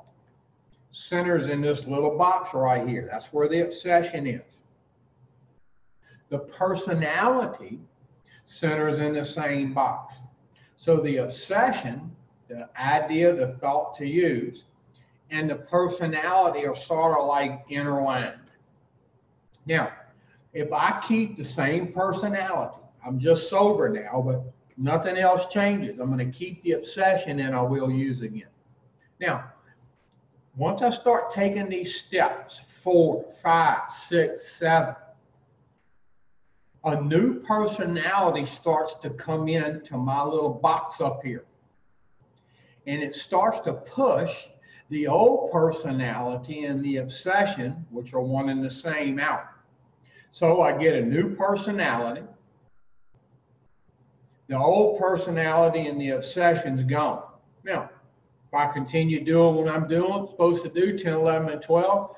[SPEAKER 1] centers in this little box right here. That's where the obsession is. The personality centers in the same box. So the obsession, the idea, the thought to use, and the personality are sort of like intertwined. Now, if I keep the same personality, I'm just sober now, but nothing else changes. I'm going to keep the obsession and I will use again. Now, once I start taking these steps, 4, 5, 6, 7, a new personality starts to come into my little box up here. And it starts to push the old personality and the obsession, which are one and the same, out. So I get a new personality. The old personality and the obsession's gone. Now, if I continue doing what I'm supposed to do, 10, 11, and 12,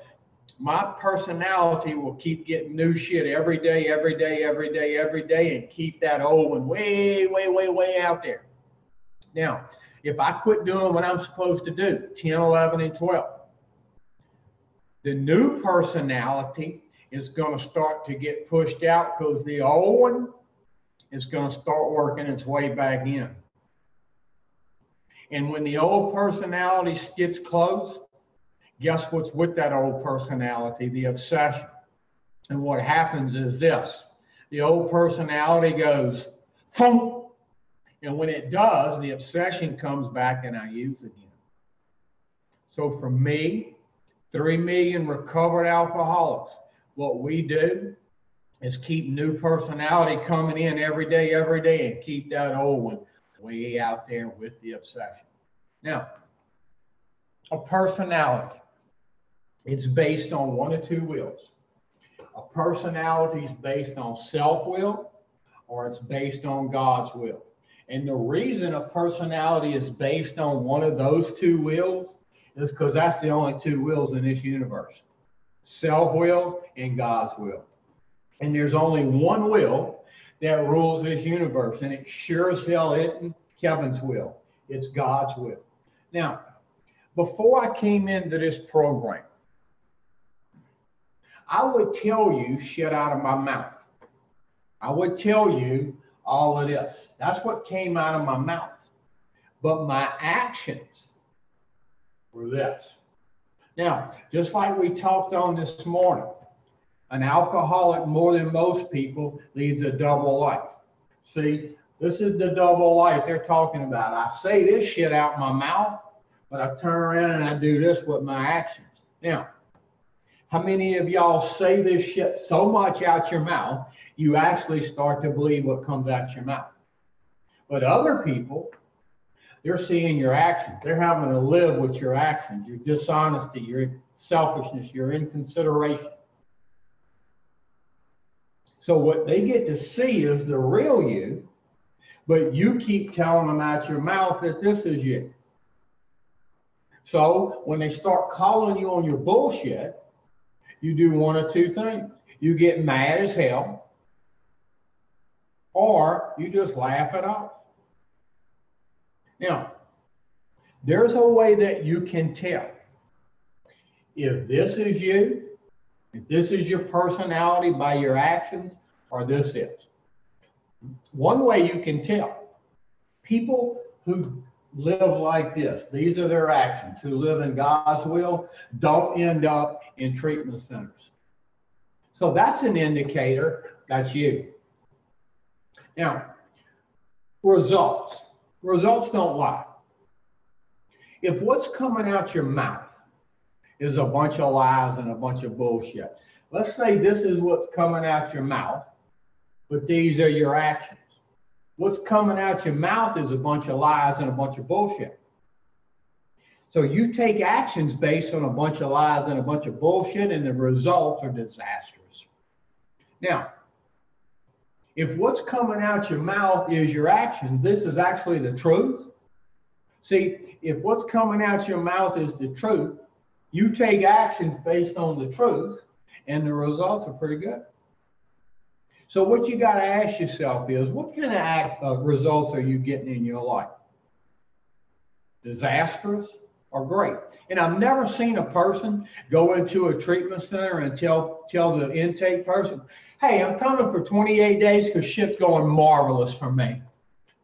[SPEAKER 1] my personality will keep getting new shit every day, every day, every day, every day, and keep that old one way, way, way, way out there. Now, if I quit doing what I'm supposed to do, 10, 11, and 12, the new personality is going to start to get pushed out because the old one is going to start working its way back in. And when the old personality gets close, guess what's with that old personality? The obsession. And what happens is this. The old personality goes, thump. And when it does, the obsession comes back and I use again. So for me, 3 million recovered alcoholics, what we do is keep new personality coming in every day, and keep that old one way out there with the obsession. Now, a personality, it's based on one of 2 wills. A personality is based on self-will or it's based on God's will. And the reason a personality is based on one of those 2 wills is because that's the only 2 wills in this universe. Self-will and God's will. And there's only one will that rules this universe, and it sure as hell isn't Kevin's will. It's God's will. Now, before I came into this program, I would tell you shit out of my mouth. I would tell you all of this. That's what came out of my mouth. But my actions were this. Now, just like we talked on this morning, an alcoholic, more than most people, leads a double life. See, this is the double life they're talking about. I say this shit out my mouth, but I turn around and I do this with my actions. Now, how many of y'all say this shit so much out your mouth, you actually start to believe what comes out your mouth? But other people, they're seeing your actions. They're having to live with your actions, your dishonesty, your selfishness, your inconsideration. So what they get to see is the real you, but you keep telling them out your mouth that this is you. So when they start calling you on your bullshit, you do one of two things. You get mad as hell, or you just laugh it off. Now, there's a way that you can tell if this is you, if this is your personality by your actions, or this is. One way you can tell, people who live like this, these are their actions, who live in God's will, don't end up in treatment centers. So that's an indicator that's you. Now, results. Results don't lie. If what's coming out your mouth is a bunch of lies and a bunch of bullshit, let's say this is what's coming out your mouth, but these are your actions. What's coming out your mouth is a bunch of lies and a bunch of bullshit. So you take actions based on a bunch of lies and a bunch of bullshit, and the results are disastrous. Now, if what's coming out your mouth is your actions, this is actually the truth. See, if what's coming out your mouth is the truth, you take actions based on the truth, and the results are pretty good. So what you got to ask yourself is, what kind of results are you getting in your life? Disastrous or great? And I've never seen a person go into a treatment center and tell the intake person, hey, I'm coming for 28 days because shit's going marvelous for me.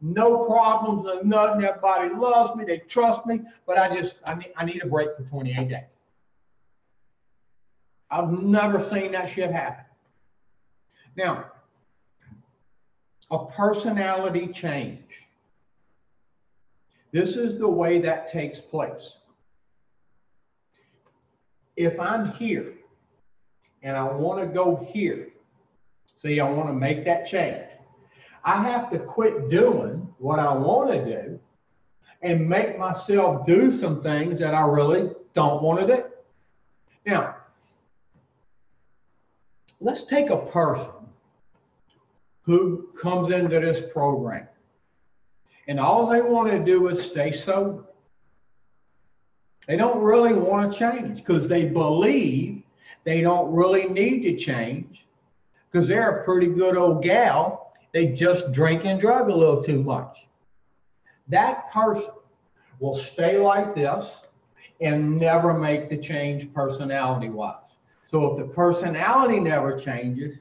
[SPEAKER 1] No problems, no nothing, everybody loves me, they trust me, but I need a break for 28 days. I've never seen that shit happen. Now, a personality change. This is the way that takes place. If I'm here and I want to go here, see, I want to make that change, I have to quit doing what I want to do and make myself do some things that I really don't want to do. Now, let's take a person who comes into this program and all they want to do is stay sober. They don't really want to change because they believe they don't really need to change because they're a pretty good old gal. They just drink and drug a little too much. That person will stay like this and never make the change personality-wise. So if the personality never changes,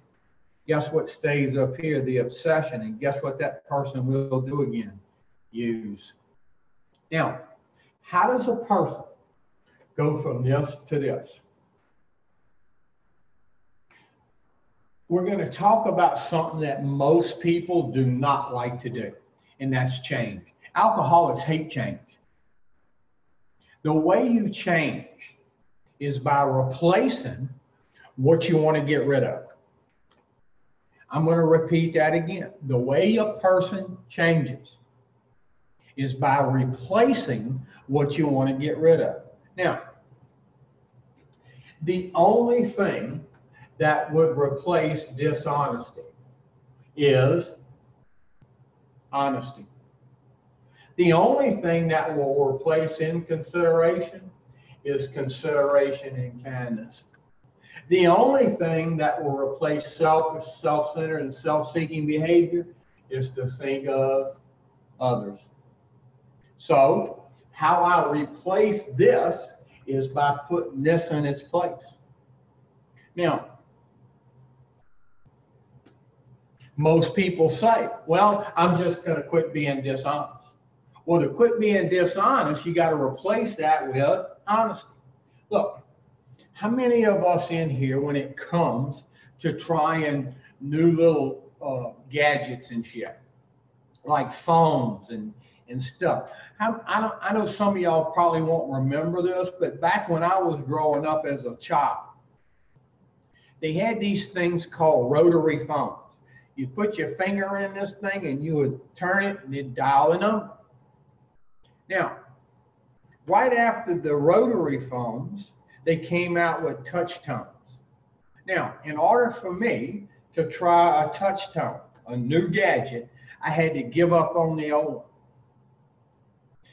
[SPEAKER 1] guess what stays up here? The obsession. And guess what that person will do again? Use. Now, how does a person go from this to this? We're going to talk about something that most people do not like to do, and that's change. Alcoholics hate change. The way you change is by replacing what you want to get rid of. I'm going to repeat that again. The way a person changes is by replacing what you want to get rid of. Now, the only thing that would replace dishonesty is honesty. The only thing that will replace inconsideration is consideration and kindness. The only thing that will replace selfish, self-centered, and self-seeking behavior is to think of others. So how I replace this is by putting this in its place. Now, most people say, well, I'm just going to quit being dishonest. Well, to quit being dishonest, you got to replace that with honesty. Look, how many of us in here, when it comes to trying new little gadgets and shit, like phones and stuff, I know some of y'all probably won't remember this, but back when I was growing up as a child, they had these things called rotary phones. You put your finger in this thing and you would turn it and it'd dial a number. Now, right after the rotary phones, they came out with touch tones. Now, in order for me to try a touch tone, a new gadget, I had to give up on the old one.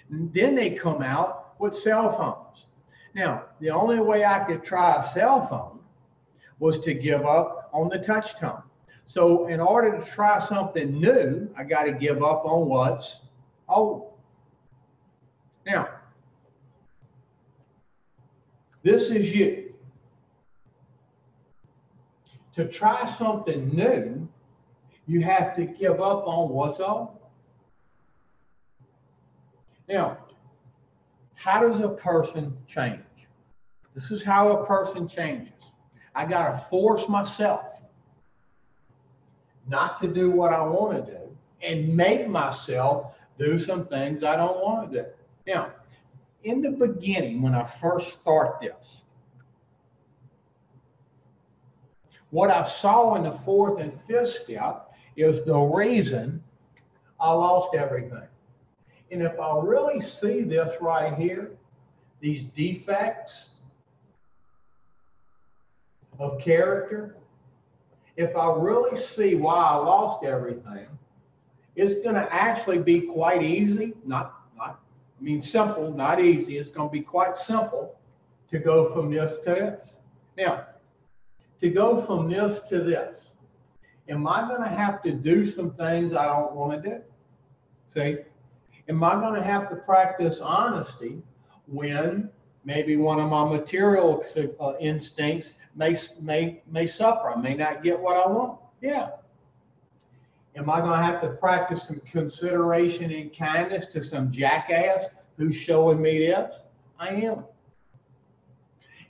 [SPEAKER 1] And then they come out with cell phones. Now, the only way I could try a cell phone was to give up on the touch tone. So in order to try something new, I got to give up on what's old. Now, this is you. To try something new, you have to give up on what's old. Now, how does a person change? This is how a person changes. I got to force myself not to do what I want to do and make myself do some things I don't want to do. Now, in the beginning, when I first start this, what I saw in the fourth and fifth step is the reason I lost everything. And if I really see this right here, these defects of character, if I really see why I lost everything, it's going to actually be quite easy, simple, not easy. It's going to be quite simple to go from this to this. Now, to go from this to this, am I going to have to do some things I don't want to do? See, am I going to have to practice honesty when maybe one of my material instincts may suffer? I may not get what I want. Yeah. Am I going to have to practice some consideration and kindness to some jackass who's showing me this? I am.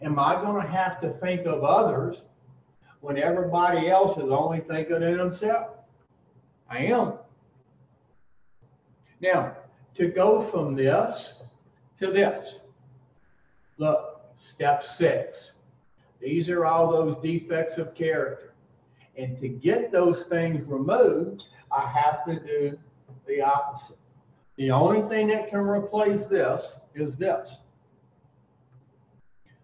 [SPEAKER 1] Am I going to have to think of others when everybody else is only thinking of themselves? I am. Now, to go from this to this, look, step 6. These are all those defects of character. And to get those things removed, I have to do the opposite. The only thing that can replace this is this.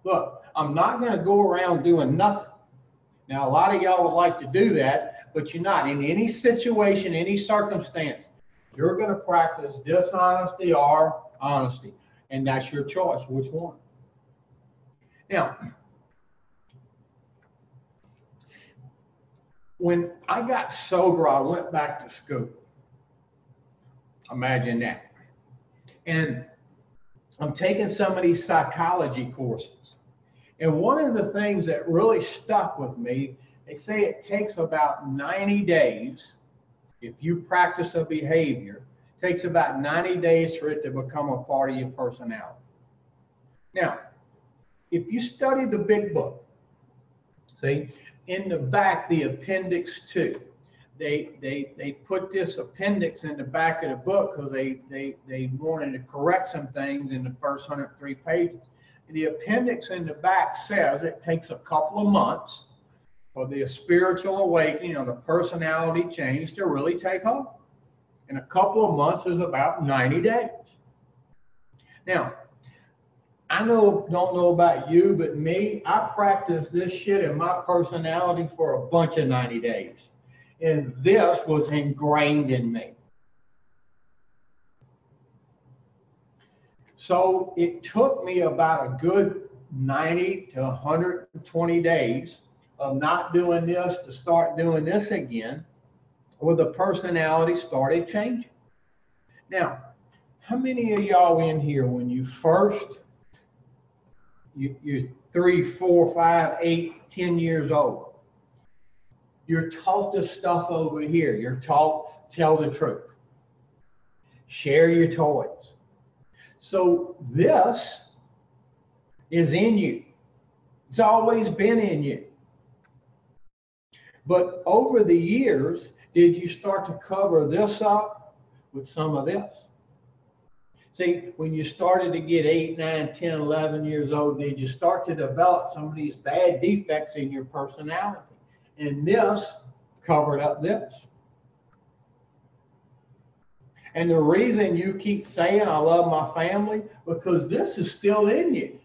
[SPEAKER 1] Look, I'm not going to go around doing nothing. Now, a lot of y'all would like to do that, but you're not. In any situation, any circumstance, you're going to practice dishonesty or honesty. And that's your choice, which one. Now, when I got sober, I went back to school. Imagine that. And I'm taking some of these psychology courses. And one of the things that really stuck with me, they say it takes about 90 days, if you practice a behavior, it takes about 90 days for it to become a part of your personality. Now, if you study the big book, see, in the back, the appendix 2, they put this appendix in the back of the book because they wanted to correct some things in the first 103 pages. The appendix in the back says it takes a couple of months for the spiritual awakening or the personality change to really take hold. And a couple of months is about 90 days. Now, I don't know about you, but me, I practiced this shit in my personality for a bunch of 90 days. And this was ingrained in me. So it took me about a good 90 to 120 days of not doing this to start doing this again, where the personality started changing. Now, how many of y'all in here, when you first, you're 3, 4, 5, 8, 10 years old, you're taught this stuff over here. You're taught, tell the truth, share your toys. So this is in you. It's always been in you. But over the years, did you start to cover this up with some of this? See, when you started to get 8, 9, 10, 11 years old, did you start to develop some of these bad defects in your personality? And this covered up this. And the reason you keep saying, I love my family, because this is still in you.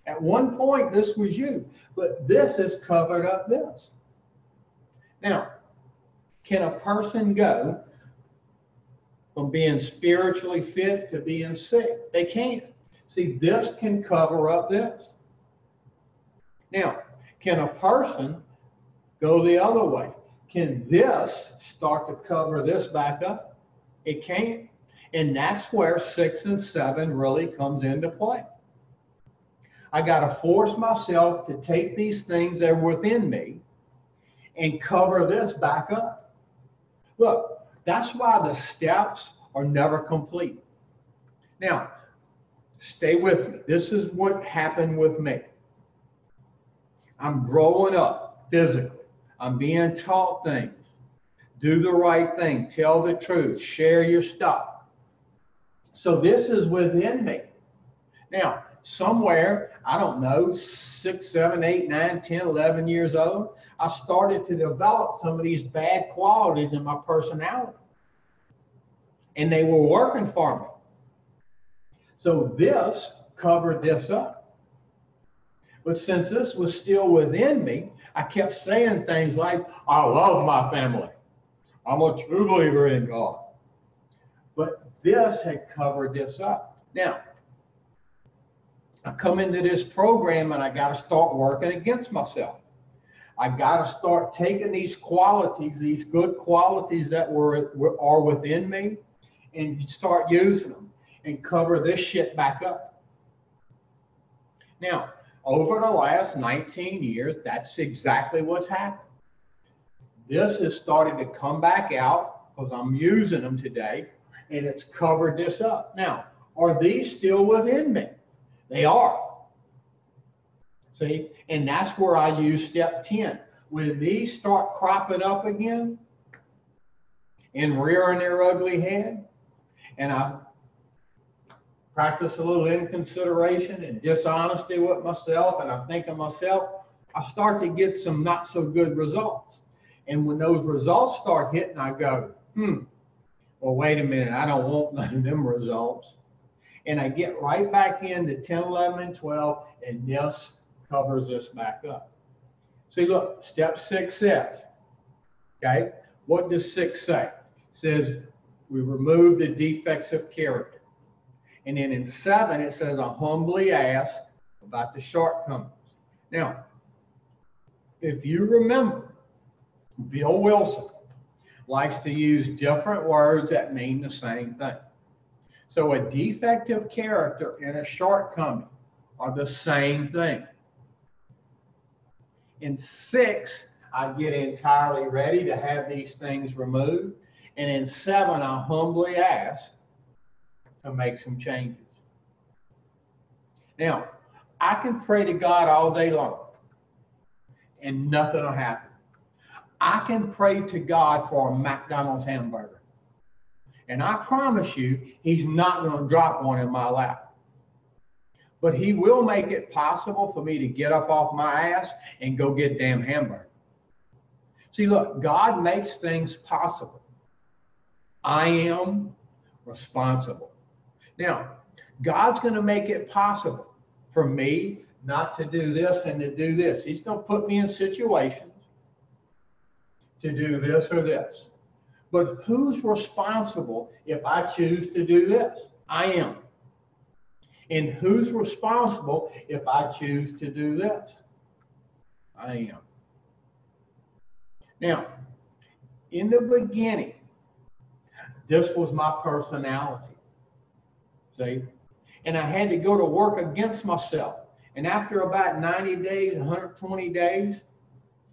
[SPEAKER 1] At one point, this was you, but this has covered up this. Now, can a person go from being spiritually fit to being sick? They can. See, this can cover up this. Now, can a person go the other way? Can this start to cover this back up? It can. And that's where 6 and 7 really comes into play. I got to force myself to take these things that are within me and cover this back up. Look, that's why the steps are never complete. Now, stay with me. This is what happened with me. I'm growing up physically. I'm being taught things. Do the right thing. Tell the truth. Share your stuff. So this is within me. Now, somewhere, I don't know, 6, 7, 8, 9, 10, 11 years old, I started to develop some of these bad qualities in my personality. And they were working for me. So this covered this up. But since this was still within me, I kept saying things like, I love my family. I'm a true believer in God. But this had covered this up. Now, I come into this program and I got to start working against myself. I got to start taking these qualities, these good qualities that are within me, and start using them and cover this shit back up. Now, over the last 19 years, that's exactly what's happened. This has started to come back out because I'm using them today, and it's covered this up. Now, are these still within me? They are. See, and that's where I use step 10. When these start cropping up again and rearing their ugly head, and I practice a little inconsideration and dishonesty with myself, and I think of myself, I start to get some not so good results. And when those results start hitting, I go, well, wait a minute, I don't want none of them results. And I get right back into 10, 11, and 12, and this covers this back up. See, look, step 6 says, okay, what does 6 say? It says we remove the defects of character. And then in 7, it says, I humbly ask about the shortcomings. Now, if you remember, Bill Wilson likes to use different words that mean the same thing. So a defective character and a shortcoming are the same thing. In 6, I get entirely ready to have these things removed. And in 7, I humbly ask to make some changes. Now, I can pray to God all day long and nothing will happen. I can pray to God for a McDonald's hamburger. And I promise you, he's not going to drop one in my lap. But he will make it possible for me to get up off my ass and go get a damn hamburger. See, look, God makes things possible. I am responsible. Now, God's going to make it possible for me not to do this and to do this. He's going to put me in situations to do this or this. But who's responsible if I choose to do this? I am. And who's responsible if I choose to do this? I am. Now, in the beginning, this was my personality. See? And I had to go to work against myself. And after about 90 days, 120 days,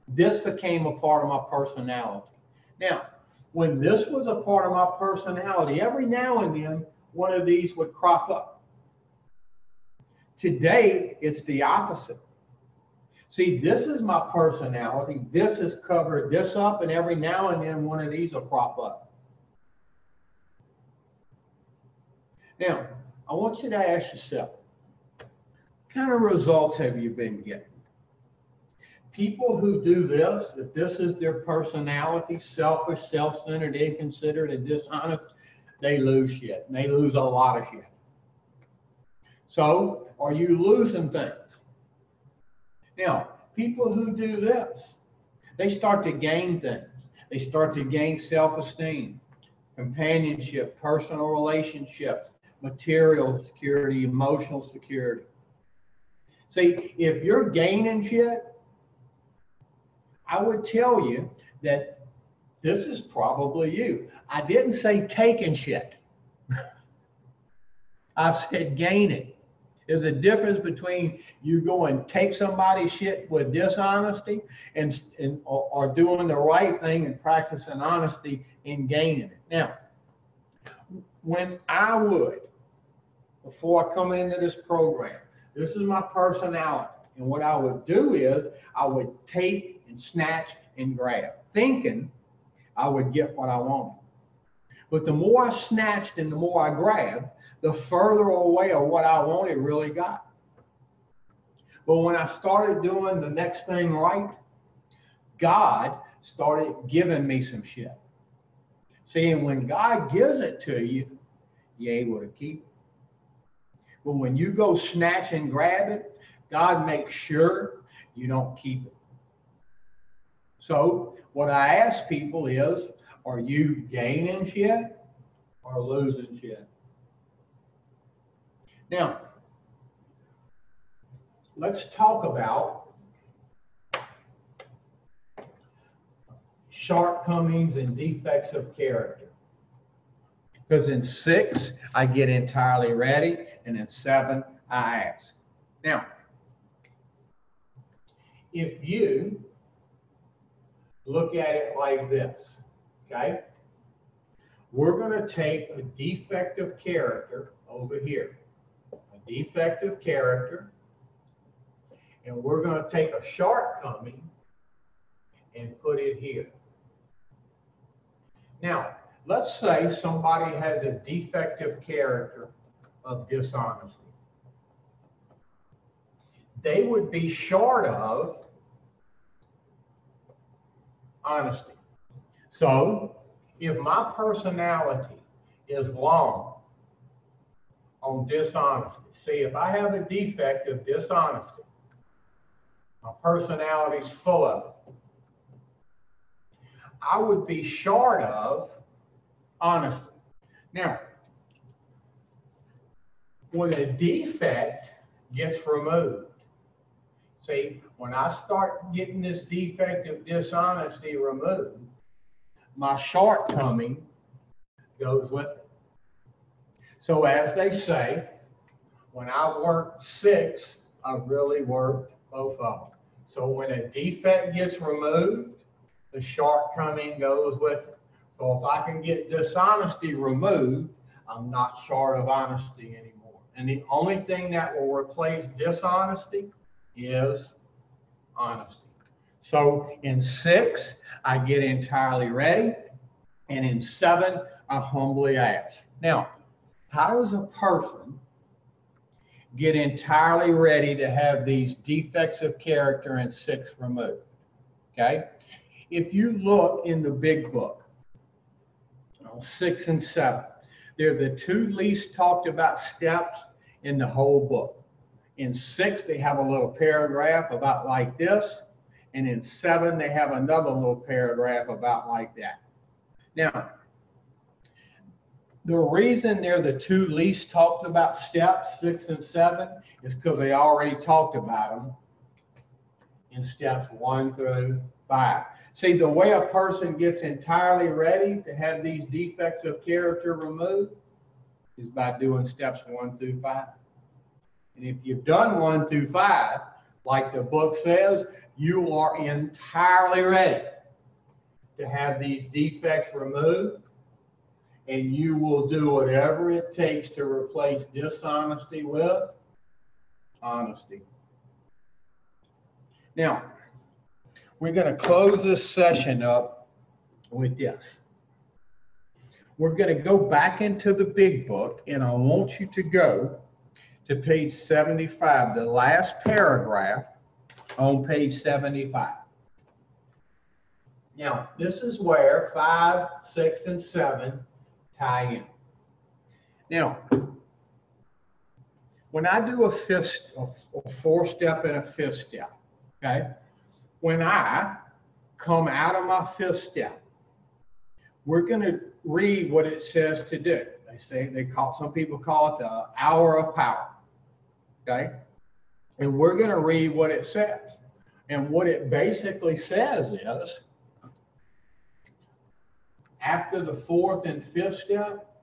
[SPEAKER 1] this became a part of my personality. Now, when this was a part of my personality, every now and then, one of these would crop up. Today, it's the opposite. See, this is my personality. This has covered this up, and every now and then, one of these will crop up. Now, I want you to ask yourself, what kind of results have you been getting? People who do this, if this is their personality, selfish, self-centered, inconsiderate, and dishonest, they lose shit. And they lose a lot of shit. So, are you losing things? Now, people who do this, they start to gain things. They start to gain self-esteem, companionship, personal relationships, material security, emotional security. See, if you're gaining shit, I would tell you that this is probably you. I didn't say taking shit. I said gaining. There's a difference between you go and take somebody's shit with dishonesty or doing the right thing and practicing honesty and gaining it. Now, when I would, before I come into this program, this is my personality. And what I would do is I would take and snatch and grab, thinking I would get what I wanted. But the more I snatched and the more I grabbed, the further away of what I wanted really got. But when I started doing the next thing right, God started giving me some shit. See, and when God gives it to you, you're able to keep it. But when you go snatch and grab it, God makes sure you don't keep it. So what I ask people is, are you gaining shit or losing shit? Now, let's talk about shortcomings and defects of character. Because in 6, I get entirely ready, and in 7, I ask. Now, if you look at it like this, okay? We're going to take a defective character over here, a defective character, and we're going to take a shortcoming and put it here. Now, let's say somebody has a defective character of dishonesty. They would be short of honesty. So, if my personality is long on dishonesty, see, if I have a defect of dishonesty, my personality is full of it, I would be short of honesty. Now, when a defect gets removed, see, when I start getting this defect of dishonesty removed, my shortcoming goes with it. So as they say, when I worked 6, I really worked both of them. So when a defect gets removed, the shortcoming goes with it. So if I can get dishonesty removed, I'm not short of honesty anymore. And the only thing that will replace dishonesty is honesty. So in 6, I get entirely ready, and in 7, I humbly ask. Now, how does a person get entirely ready to have these defects of character in 6 removed? Okay? If you look in the big book, 6 and 7, they're the 2 least talked about steps in the whole book. In 6, they have a little paragraph about like this, and in 7, they have another little paragraph about like that. Now, The reason they're the two least talked about steps, 6 and 7, is because they already talked about them in steps 1 through 5. See, the way a person gets entirely ready to have these defects of character removed is by doing steps 1 through 5. And if you've done 1 through 5, like the book says, you are entirely ready to have these defects removed, and you will do whatever it takes to replace dishonesty with honesty. Now, we're going to close this session up with this. We're going to go back into the big book, and I want you to go to page 75, the last paragraph on page 75. Now, this is where 5, 6, and 7 tie in. Now, when I do a 4-step and a 5th step, okay, when I come out of my 5th step, we're going to read what it says to do. Some people call it the hour of power, okay? And we're going to read what it says. And what it basically says is, after the 4th and 5th step,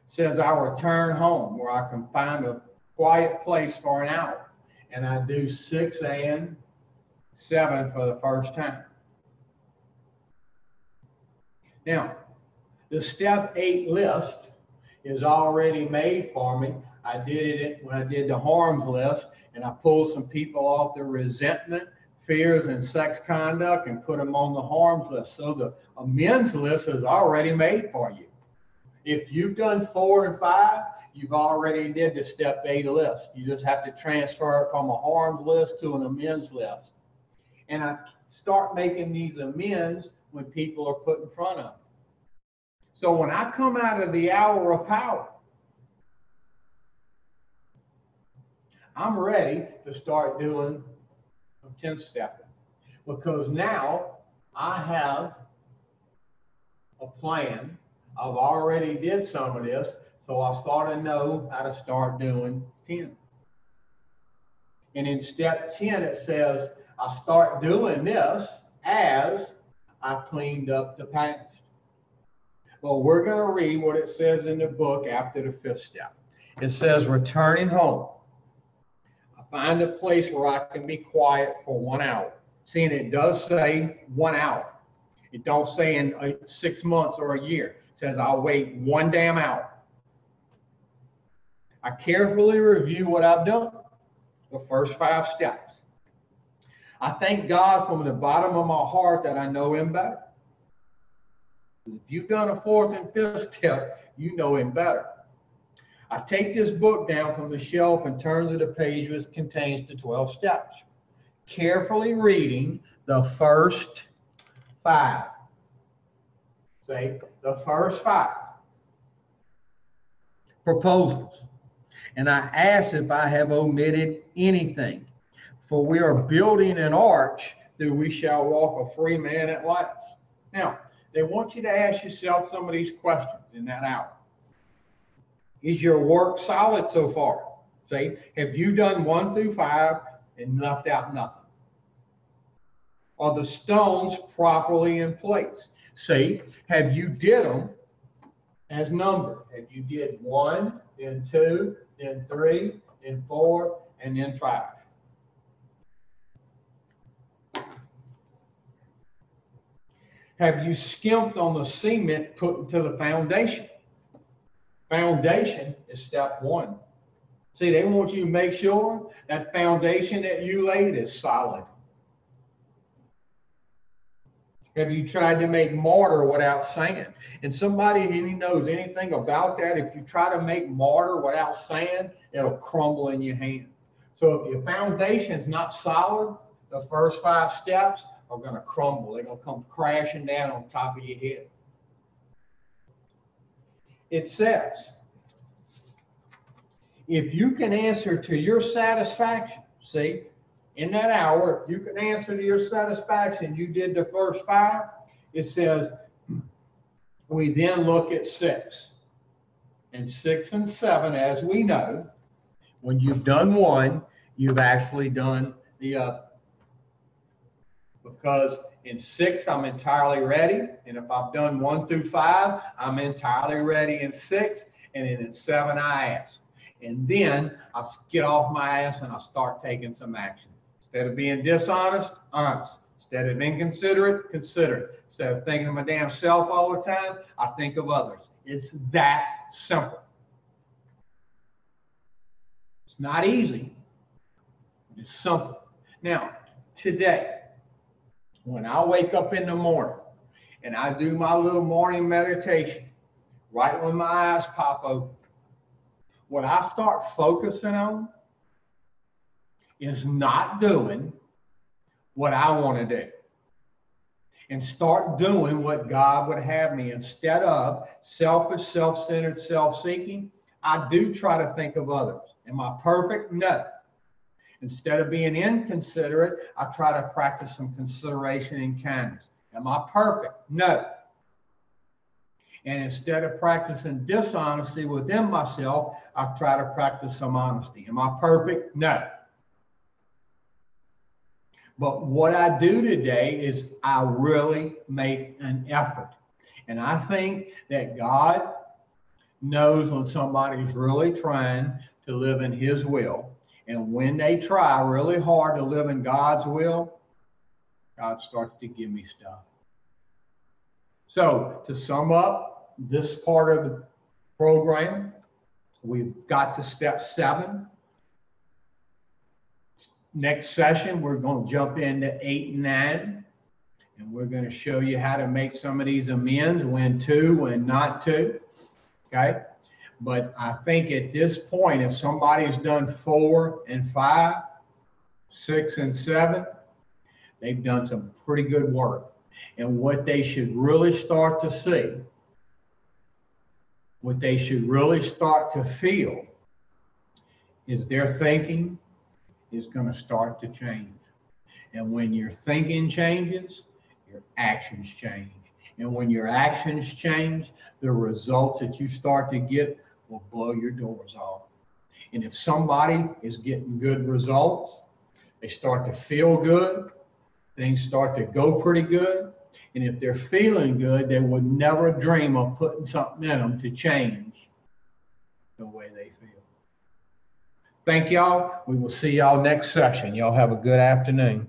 [SPEAKER 1] says I return home where I can find a quiet place for an hour. And I do 6 and 7 for the first time. Now, the step 8 list is already made for me. I did it when I did the harms list, and I pulled some people off the resentment, fears, and sex conduct and put them on the harms list. So the amends list is already made for you. If you've done 4 and 5, you've already did the step 8 list. You just have to transfer it from a harms list to an amends list. And I start making these amends when people are put in front of me. So when I come out of the hour of power, I'm ready to start doing some 10th stepping, because now I have a plan. I've already did some of this, so I sort of know how to start doing 10. And in step 10, it says, I start doing this as I cleaned up the past. Well, we're going to read what it says in the book after the 5th step. It says, returning home. I find a place where I can be quiet for 1 hour. Seeing it does say 1 hour. It don't say in 6 months or a year. It says I'll wait 1 damn hour. I carefully review what I've done, the first 5 steps. I thank God from the bottom of my heart that I know him better. If you've done a 4th and 5th step, you know him better. I take this book down from the shelf and turn to the page which contains the 12 steps, carefully reading the first 5. Say, the first 5 proposals. And I ask if I have omitted anything. For we are building an arch that we shall walk a free man at last. Now, they want you to ask yourself some of these questions in that hour. Is your work solid so far? Say, have you done 1 through 5 and left out nothing? Are the stones properly in place? Say, have you did them as numbered? Have you did 1, then 2, then 3, then 4, and then 5? Have you skimped on the cement put into the foundation? Foundation is step 1. See, they want you to make sure that foundation that you laid is solid. Have you tried to make mortar without sand? And somebody who knows anything about that, if you try to make mortar without sand, it'll crumble in your hand. So if your foundation is not solid, the first 5 steps are going to crumble. They're going to come crashing down on top of your head. It says, if you can answer to your satisfaction, see, in that hour, if you can answer to your satisfaction, you did the first 5, it says, we then look at 6. And 6 and 7, as we know, when you've done one, you've actually done the other. Because in 6, I'm entirely ready. And if I've done 1 through 5, I'm entirely ready in 6. And then in 7, I ask. And then I get off my ass and I start taking some action. Instead of being dishonest, honest. Instead of inconsiderate, considerate. Instead of thinking of my damn self all the time, I think of others. It's that simple. It's not easy. It's simple. Now, today, when I wake up in the morning and I do my little morning meditation, right when my eyes pop open, what I start focusing on is not doing what I want to do, and start doing what God would have me. Instead of selfish, self-centered, self-seeking, I do try to think of others. Am I perfect? No. Instead of being inconsiderate, I try to practice some consideration and kindness. Am I perfect? No. And instead of practicing dishonesty within myself, I try to practice some honesty. Am I perfect? No. But what I do today is I really make an effort. And I think that God knows when somebody's really trying to live in His will. And when they try really hard to live in God's will, God starts to give me stuff. So to sum up this part of the program, we've got to step 7. Next session, we're going to jump into 8 and 9, and we're going to show you how to make some of these amends, when to, when not to, okay? But I think at this point, if somebody's done 4 and 5, 6 and 7, they've done some pretty good work. And what they should really start to see, what they should really start to feel, is their thinking is going to start to change. And when your thinking changes, your actions change. And when your actions change, the results that you start to get will blow your doors off. And if somebody is getting good results, they start to feel good, things start to go pretty good. And if they're feeling good, they would never dream of putting something in them to change the way they feel. Thank y'all. We will see y'all next session. Y'all have a good afternoon.